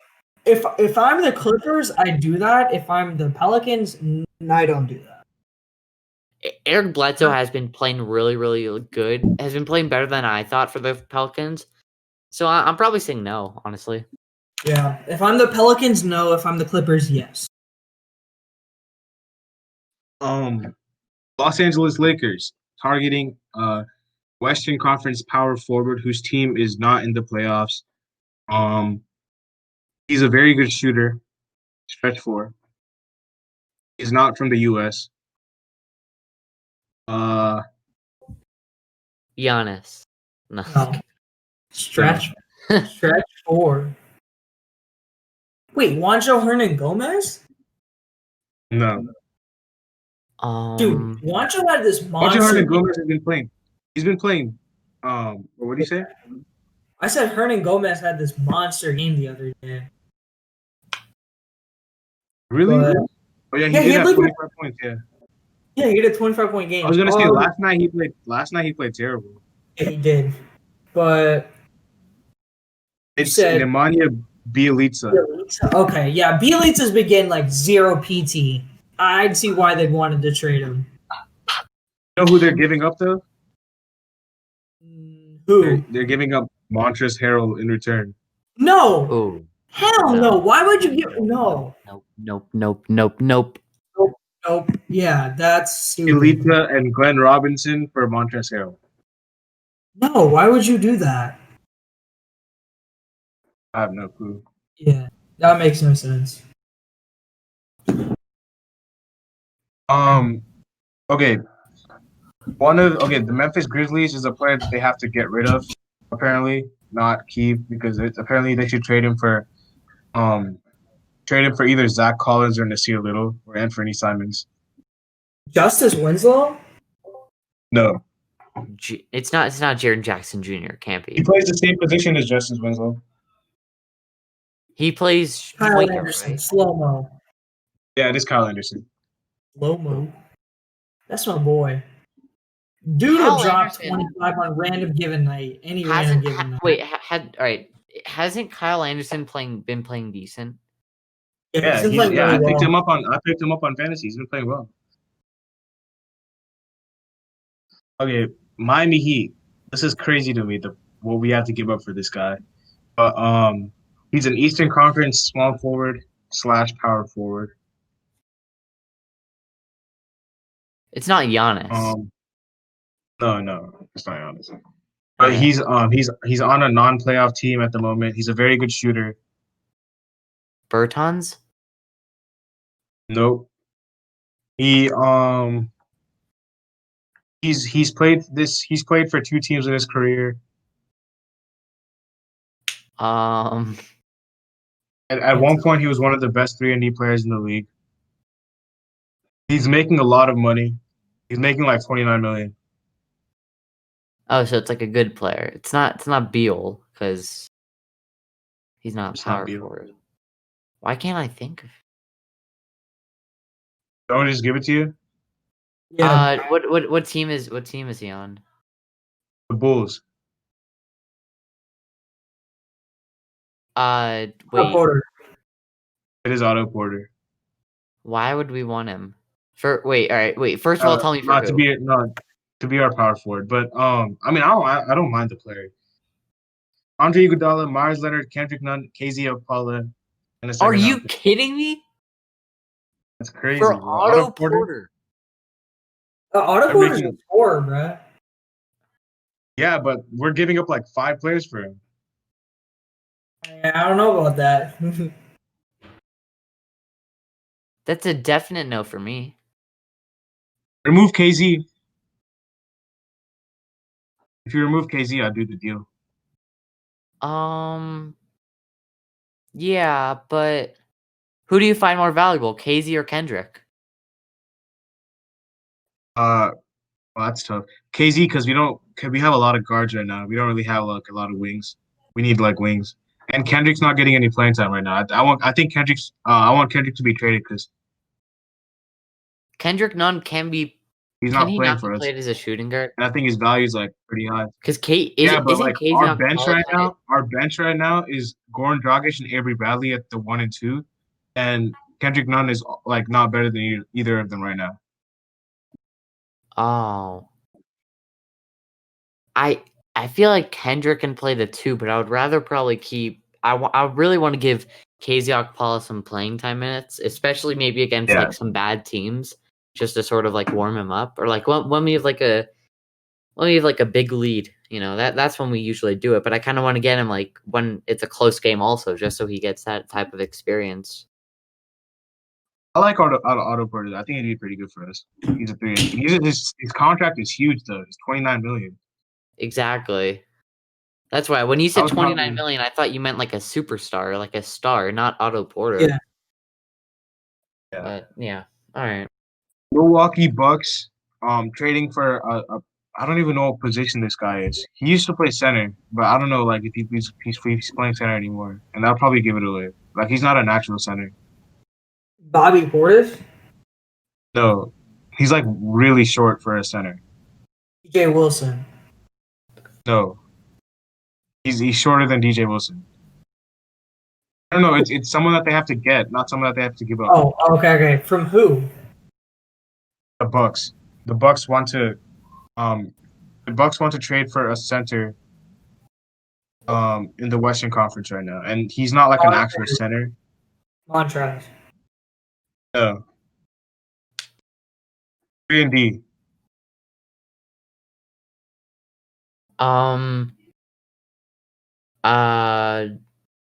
If I'm the Clippers, I do that. If I'm the Pelicans, I don't do that. Eric Bledsoe has been playing really, really good. Has been playing better than I thought for the Pelicans. So I'm probably saying no, honestly. Yeah. If I'm the Pelicans, no. If I'm the Clippers, yes. Los Angeles Lakers targeting Western Conference power forward whose team is not in the playoffs. He's a very good shooter. Stretch 4. He's not from the US. Giannis. No. Stretch 4. Wait, Juancho Hernan Gomez? No. Dude, Juancho had this monster. Juancho Hernan Gomez has been playing. He's been playing. What did you say? I said Hernan Gomez had this monster game the other day. Really? But, oh yeah, he did have 25 points. Yeah. Yeah, he had a 25-point game. I was gonna say last night he played terrible. Yeah, he did. But it's Nemanja Bjelica. Okay, yeah, Bjelica's been getting like 0 PT. I'd see why they'd wanted to trade him. You know who they're giving up though? Who? They're giving up Montrezl Harrell in return. No. Oh. Hell no. Why would you give no? Nope. Yeah, that's stupid. Bjelica and Glenn Robinson for Montrezl Harrell. No, why would you do that? I have no clue. Yeah, that makes no sense. Okay. The Memphis Grizzlies is a player that they have to get rid of, apparently, not keep, because apparently they should trade him for either Zach Collins or Nasir Little or Anthony Simons. Justice Winslow? No. It's not Jaren Jackson Jr. Can't He be. plays the same position as Justice Winslow. He plays Kyle point guard, Anderson, right? slow mo, Yeah, it is Kyle Anderson. slow mo. That's my boy. Dude will Kyle drop Anderson 25 on random given night, any random hasn't given night. wait had all right. Hasn't Kyle Anderson been playing decent? Yeah, he's Yeah, been playing really I picked well. him up on fantasy. He's been playing well. Okay, Miami Heat. This is crazy to me. What we have to give up for this guy, but he's an Eastern Conference small forward slash power forward. It's not Giannis. No, it's not honest. But Okay. he's on a non-playoff team at the moment. He's a very good shooter. Bertans? Nope. He he's played for two teams in his career. Um, At one point, he was one of the best 3-and-D players in the league. He's making a lot of money. He's making like 29 million. oh, so it's like a good player. It's not Beal because he's not It's not power Beal. forward. Why can't I think of? Don't I just give it to you? Yeah, What team is he on? The Bulls. Wait. Porter. It is Otto Porter. Why would we want him? All right, wait. First of all, tell me for Not to who. be not to be our power forward, but I mean, I don't mind the player. Andre Iguodala, Myers Leonard, Kendrick Nunn, KZ Okpala, and a Are second you round pick. kidding me? That's For crazy, bro. Otto Porter. Otto They're Porter's a making scorer, bro. yeah, but we're giving up like 5 players for him. I don't know about that. That's a definite no for me. Remove KZ. If you remove KZ, I'd do the deal. Yeah, but who do you find more valuable, KZ or Kendrick? Well, that's tough. KZ, because we have a lot of guards right now. We don't really have like a lot of wings. We need like wings. And Kendrick's not getting any playing time right now. I want Kendrick to be traded because Kendrick Nunn he's can not he playing not be for us. played as a shooting guard? And I think his value is like pretty high. Because Yeah, but isn't like KZ Okpala our bench right now is Goran Dragic and Avery Bradley at the 1 and 2, and Kendrick Nunn is like not better than either of them right now. Oh, I feel like Kendrick can play the 2, but I would rather probably keep. I really want to give KZ Okpala some playing time minutes, especially maybe against Yeah. like some bad teams, just to sort of like warm him up, or like when we have like a big lead. You know that's when we usually do it. But I kind of want to get him like when it's a close game, also, just so he gets that type of experience. I like Otto Porter. I think he'd be pretty good for us. He's a 3. His contract is huge though. It's 29 million. Exactly. That's why when you I said was 29 probably million, I thought you meant like a superstar, like a star, not Otto Porter. Yeah. yeah. But yeah, all right. Milwaukee Bucks trading for I don't even know what position this guy is. He used to play center, but I don't know like if he's playing center anymore, and that'll probably give it away. Like he's not a natural center. Bobby Portis, No, he's like really short for a center. DJ Wilson. No, he's shorter than DJ Wilson. I don't know. It's someone that they have to get, not someone that they have to give up. Oh, okay. From who? The Bucks. The Bucks want to um the Bucks want to trade for a center in the Western Conference right now, and he's not like an actual center. Montrez. No. 3-and-D.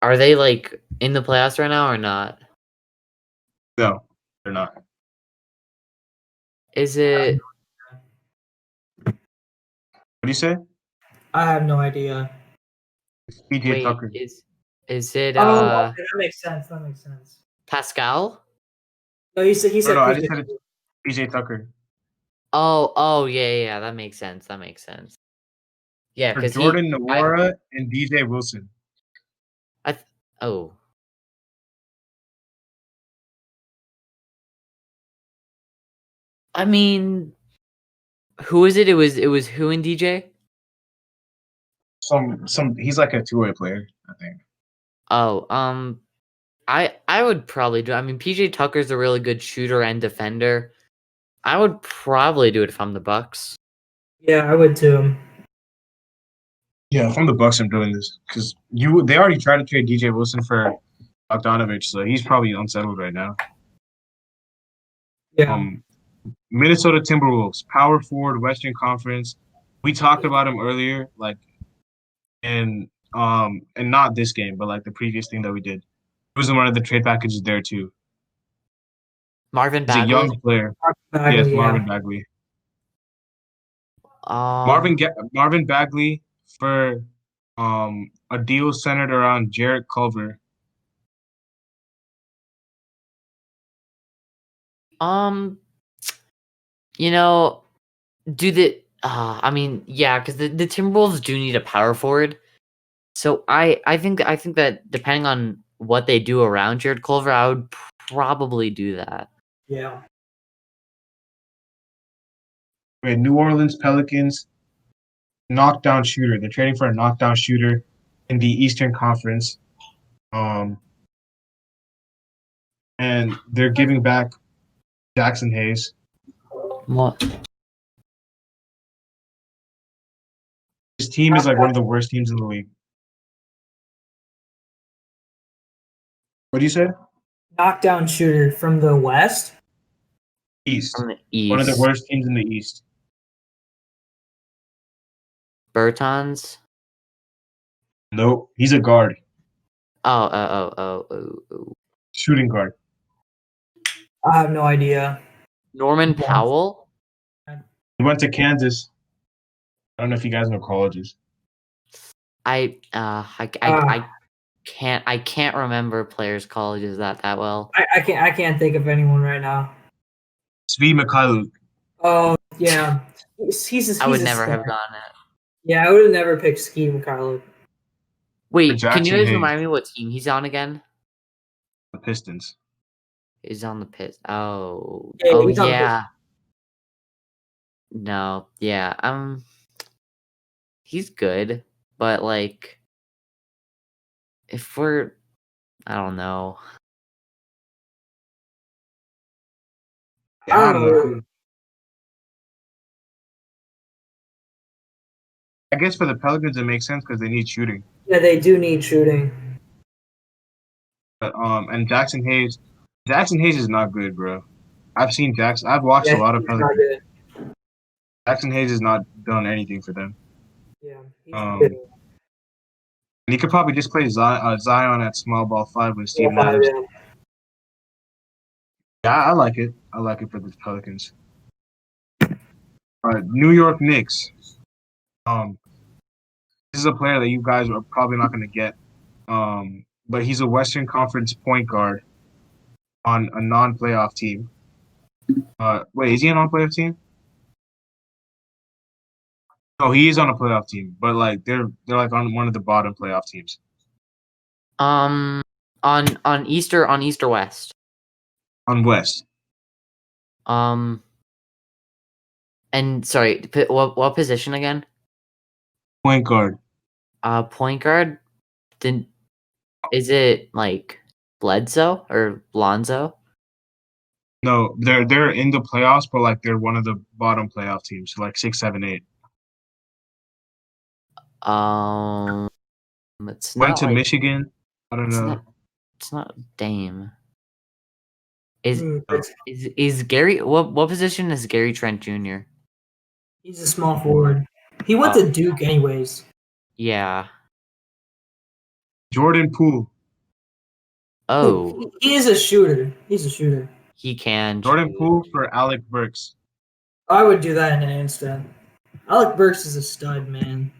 Are they like in the playoffs right now or not? No, they're not. Is it? What do you say? I have no idea. It's PJ Wait, Tucker. is it? Oh, okay, that makes sense. Pascal? No, he said No, I PJ. just said it's PJ Tucker. Oh, yeah. That makes sense. Yeah, For because Jordan Nwora and DJ Wilson. I, th- oh, I mean, who is it? It was who and DJ? He's like a two-way player, I think. Oh, I would probably do. I mean, PJ Tucker's a really good shooter and defender. I would probably do it if I'm the Bucks. Yeah, I would too. Yeah, from the Bucks, I'm doing this because they already tried to trade DJ Wilson for Bogdanovich, so he's probably unsettled right now. Yeah. Minnesota Timberwolves, power forward, Western Conference. We talked about him earlier, like, and not this game, but like the previous thing that we did. He was in one of the trade packages there too. Marvin He's a young Bagley. player. Yes, Bagley, Marvin yeah. Bagley. Um, Marvin Bagley for a deal centered around Jarrett Culver. um, you know, do the. I mean, yeah, because the Timberwolves do need a power forward. So I think that depending on what they do around Jared Culver, I would probably do that. Yeah. Okay, New Orleans Pelicans, knockdown shooter. They're trading for a knockdown shooter in the Eastern Conference. Um, and they're giving back Jackson Hayes. What? His team is like one of the worst teams in the league. What do you say? Knockdown shooter from the West. East. From the One of the East, worst teams in the East. Bertans. Nope. He's a guard. Oh. Shooting guard. I have no idea. Norman Powell. He went to Kansas. I don't know if you guys know colleges. I can't remember players' colleges that well. I can't think of anyone right now. Svi Mikhailuk. Oh yeah, he's I would a never star. have gotten it. Yeah, I would have never picked Ski Mikhailuk. Wait, can you Jackson guys Hayes. remind me what team he's on again? The Pistons. He's on the Pist. Oh, Yeah, oh he's on the yeah. No, yeah. He's good, but like, if we're, I don't know. Yeah, I I don't don't know. know. I guess for the Pelicans it makes sense because they need shooting. Yeah, they do need shooting. But and Jackson Hayes is not good, bro. I've seen Jackson. I've watched a Yeah, lot of he's not Pelicans. good. Jackson Hayes has not done anything for them. Yeah, he's Um, good. and he could probably just play Zion at small ball 5 with Steven Yeah, Adams. yeah. Yeah, I like it. I like it for the Pelicans. New York Knicks. This is a player that you guys are probably not going to get. But he's a Western Conference point guard on a non-playoff team. Wait, is he a non-playoff team? No, he is on a playoff team, but like they're like on one of the bottom playoff teams. On East or West. On West. And sorry, what position again? Point guard. Point guard. Is it like Bledsoe or Lonzo? No, they're in the playoffs, but like they're one of the bottom playoff teams, so like 6, 7, 8. It's Went not to like Michigan. I don't know. It's not Dame. Is Oh. is Gary? What position is Gary Trent Jr.? He's a small forward. He went to Duke anyways. Yeah. Jordan Poole. Oh, He is a shooter. He's a shooter. he can. Jordan shoot. Poole for Alec Burks. I would do that in an instant. Alec Burks is a stud, man.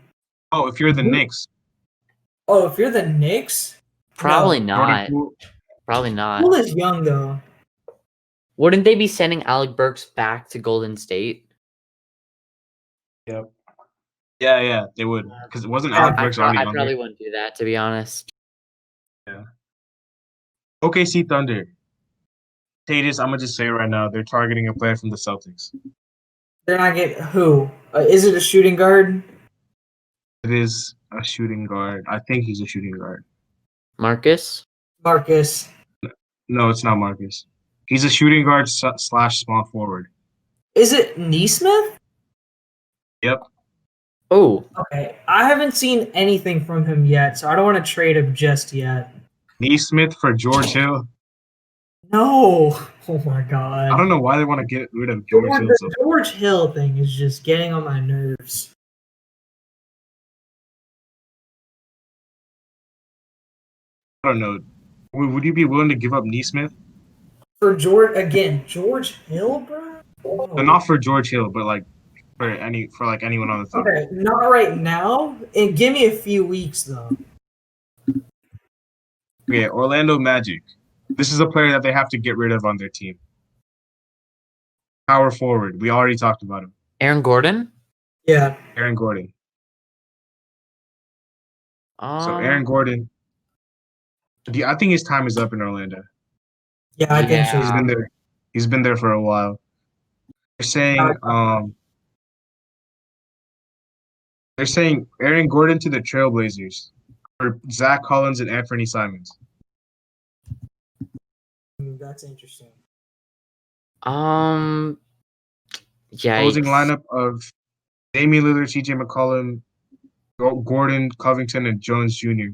Oh, if you're the Knicks. Oh, if you're the Knicks, Probably no. not. Poole. Probably not. Poole is young though. Wouldn't they be sending Alec Burks back to Golden State? Yep. Yeah, they would because it wasn't Alec Burks already I on probably there. wouldn't do that, to be honest. Yeah. OKC Thunder. Tatus, I'm gonna just say it right now, they're targeting a player from the Celtics. They're not getting who? Is it a shooting guard? It is a shooting guard. I think he's a shooting guard. Marcus? Marcus. No, it's not Marcus. He's a shooting guard slash small forward. Is it Neesmith? Yep. Oh, Okay, I haven't seen anything from him yet, so I don't want to trade him just yet. Neesmith for George Hill. No. Oh my I god. don't know why they want to get rid of George Hill. The George Hill thing is just getting on my nerves. I don't know. Would you be willing to give up Neesmith? For George Hill, bro? So No. not for George Hill, but like for anyone on the Thunder. Okay, not right now. And give me a few weeks though. Okay, Orlando Magic. This is a player that they have to get rid of on their team. Power forward. We already talked about him. Aaron Gordon? Yeah. Aaron Gordon. So Aaron Gordon. I think his time is up in Orlando. Yeah, I think so. He's been there. He's been there for a while. They're saying Aaron Gordon to the Trailblazers for Zach Collins and Anthony Simons. That's interesting. Yikes. Closing lineup of Damian Lillard, CJ McCollum, Gordon, Covington, and Jones Jr.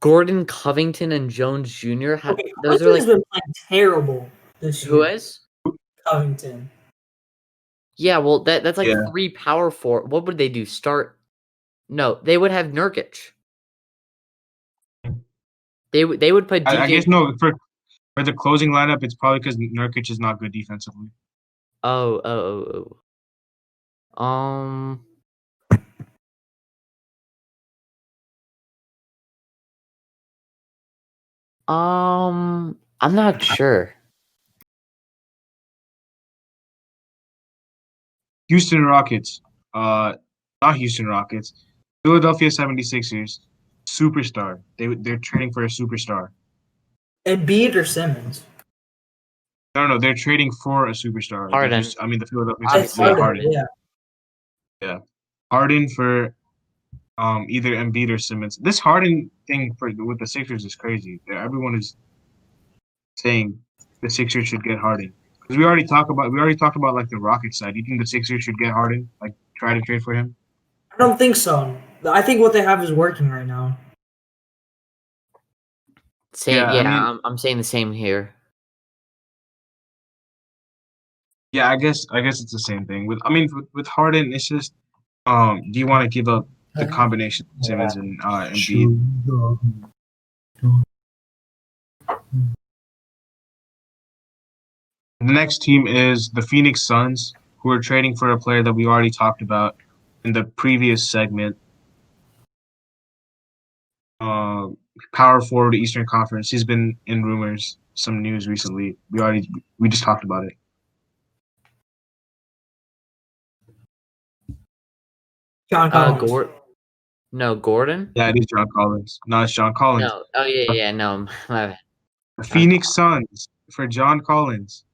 Gordon, Covington, and Jones Jr. Those are Covington's been playing terrible this year. Who is? Covington. Yeah, well, that's like 3 power forward. What would they do? Start? No, they would have Nurkic. They would put DJ. I guess no for the closing lineup. It's probably because Nurkic is not good defensively. Oh. I'm not sure. Houston Rockets. Not Houston Rockets. Philadelphia 76ers. Superstar. They're trading for a superstar. Embiid or Simmons? No, they're trading for a superstar. Harden. The Philadelphia It's 76ers. Harden. Yeah. Harden for either Embiid or Simmons. This Harden thing with the Sixers is crazy. Everyone is saying the Sixers should get Harden. Because we already talked about like the Rockets side. Do you think the Sixers should get Harden? Like try to trade for him? I don't think so. I think what they have is working right now. Same. Yeah, I'm saying the same here. Yeah, I guess it's the same thing. With Harden, it's just do you want to give up the combination of Simmons and Embiid? The next team is the Phoenix Suns, who are trading for a player that we already talked about in the previous segment. Power forward, Eastern Conference. He's been in rumors, some news recently. We just talked about it. John Collins. Gordon? Yeah, it is John Collins. No, it's John Collins. No. Oh yeah. No. The Phoenix Suns for John Collins.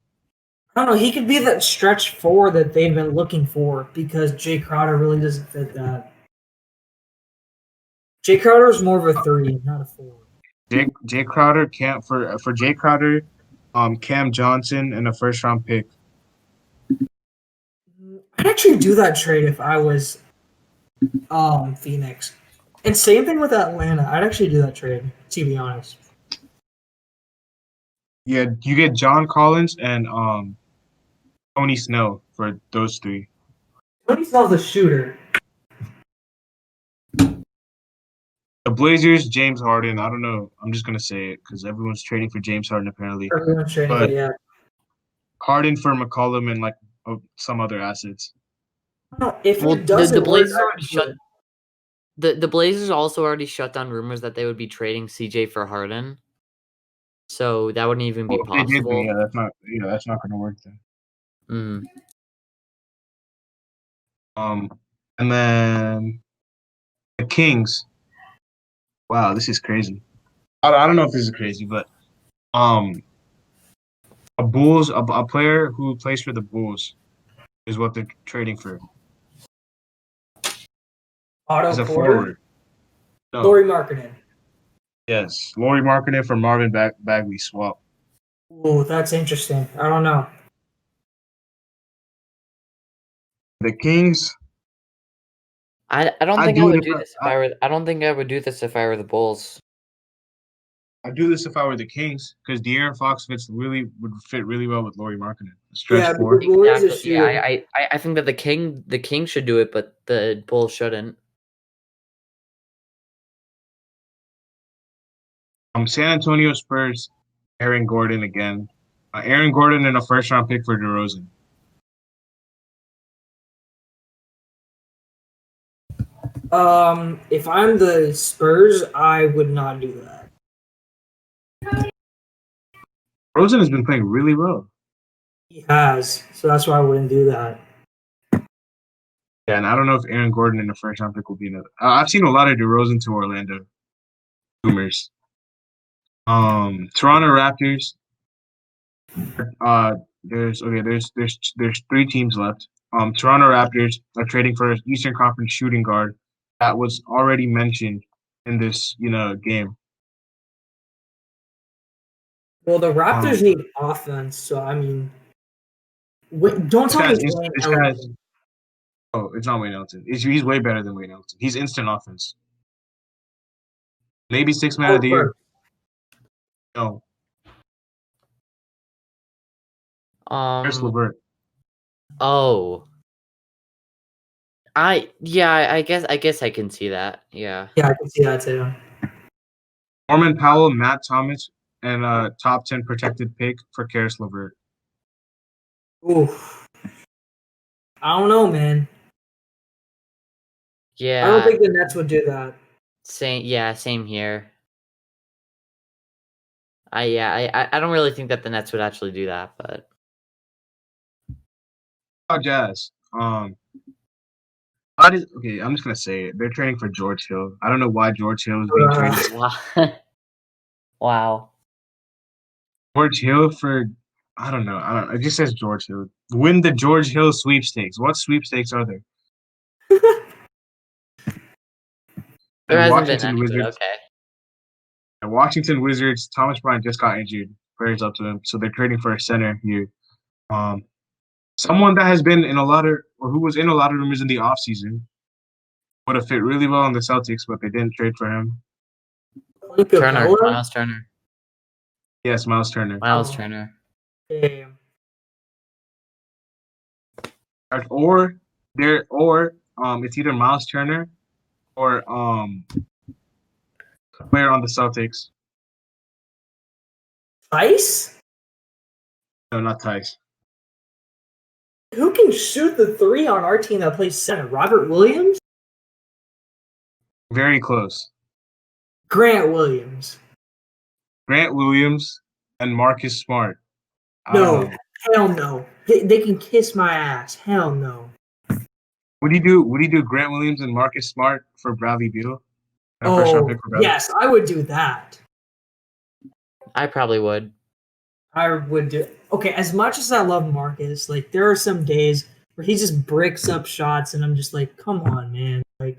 I don't know. He could be that stretch 4 that they've been looking for because Jay Crowder really doesn't fit that. Jay Crowder is more of a 3, not a 4. Jay Crowder for Jay Crowder, Cam Johnson and a first round pick. I'd actually do that trade if I was Phoenix. And same thing with Atlanta. I'd actually do that trade, to be honest. Yeah, you get John Collins and Tony Snell for those 3. Tony Snell's a shooter. The Blazers, James Harden. I don't know. I'm just gonna say it because everyone's trading for James Harden apparently. Everyone's trading, but yeah. Harden for McCollum and like some other assets. No, if it doesn't the Blazers work, already shut. The Blazers also already shut down rumors that they would be trading CJ for Harden. So that wouldn't even be possible. Yeah, that's not gonna work then. Um, and then the Kings. Wow, this is crazy. I don't know if this is crazy, but um, a player who plays for the Bulls is what they're trading for Otto as a Porter, forward. No, Laurie Markkinen. yes, Laurie Markkinen for Bagley swap. Ooh, that's interesting. I don't know. The Kings, I don't I think I do it would if do this if I were. I don't think I would do this if I were the Bulls. I do this if I were the Kings because De'Aaron Fox would fit really well with Laurie Markkinen. Stretch Yeah, because four. Laurie's a Exactly. Yeah, shooter. I think that the King should do it, but the Bulls shouldn't. San Antonio Spurs, Aaron Gordon again. Aaron Gordon and a first round pick for DeRozan. If I'm the Spurs, I would not do that. DeRozan has been playing really well. He has, so that's why I wouldn't do that. Yeah, and I don't know if Aaron Gordon in the first round pick will be another. I've seen a lot of DeRozan to Orlando rumors. Toronto Raptors. Uh, there's three teams left. Toronto Raptors are trading for an Eastern Conference shooting guard that was already mentioned in this game. Well, the Raptors Um, need offense, so I mean, don't this tell me guy's it's Wayne this guy's Ellington. oh, it's not Wayne Ellington. He's way better than Wayne Ellington. He's instant offense. Maybe six man of Oh, the year. Burke. No, Chris Um. LeVert. Oh. I guess I can see that. Yeah. Yeah, I can see that too. Norman Powell, Matt Thomas, and a top 10 protected pick for Karis LeVert. Oof. I don't know, man. I don't Yeah. think the Nets would do that. Same. Yeah. Same here. I don't really think that the Nets would actually do that, but Jazz. Okay, I'm just gonna say it. They're trading for George Hill. I don't know why George Hill is being traded. wow. Wow. George Hill for I don't know. It just says George Hill. Win the George Hill sweepstakes. What sweepstakes are there? There And hasn't been any, but okay. Washington Wizards, Thomas Bryant just got injured. Prayers up to him. So they're trading for a center here. Um, someone that has been in a lot of or who was in a lot of rumors in the offseason would have fit really well in the Celtics, but they didn't trade for him. Turner, Miles Turner, Yes, Miles Turner. Miles Turner. Damn. Or it's either Miles Turner or a player on the Celtics. Ice? No, not Tice. Who can shoot the three on our team that plays center? Robert Williams? Very close. Grant Williams. Grant Williams and Marcus Smart. I don't No, know. hell no. They can kiss my ass. Hell no. Would you do Grant Williams and Marcus Smart for Bradley Beal? A first round Oh, pick for Bradley. yes, I would do that. I probably would. I would do. Okay, as much as I love Marcus, like there are some days where he just bricks up shots, and I'm just like, come on, man. Like,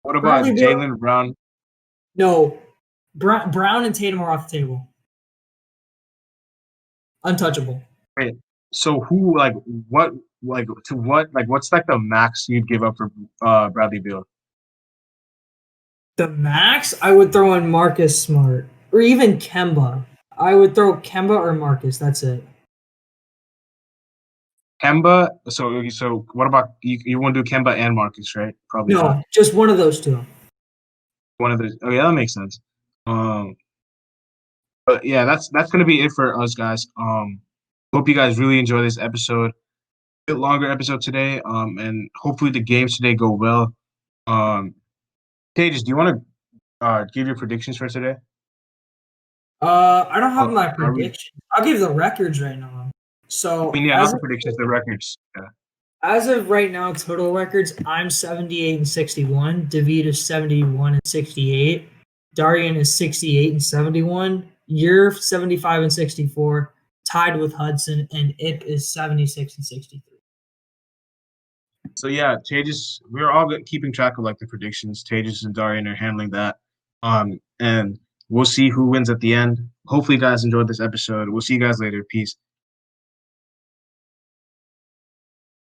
What about Bradley Beal. Jaylen Brown? No, Brown and Tatum are off the table. Untouchable. Wait, so who what's like the max you'd give up for Bradley Beal? The max, I would throw in Marcus Smart or even Kemba. I would throw Kemba or Marcus. That's it. Kemba. So what about you want to do Kemba and Marcus, right? Probably No, not. just one of those two. One of those. Oh yeah, that makes sense. Um, but yeah, that's gonna be it for us guys. Hope you guys really enjoy this episode. A bit longer episode today. And hopefully the games today go well. Tejas, do you want to give your predictions for today? I don't have my Are we? prediction. I'll give the records right now. I So mean, yeah, not as the of, predictions, the records. Yeah. As of right now, total records, I'm 78 and 61. David is 71 and 68. Darian is 68 and 71. You're 75 and 64, tied with Hudson, and Ip is 76 and 63. So yeah, Tejas, we're all keeping track of like the predictions. Tejas and Darian are handling that. And we'll see who wins at the end. Hopefully, you guys enjoyed this episode. We'll see you guys later. Peace.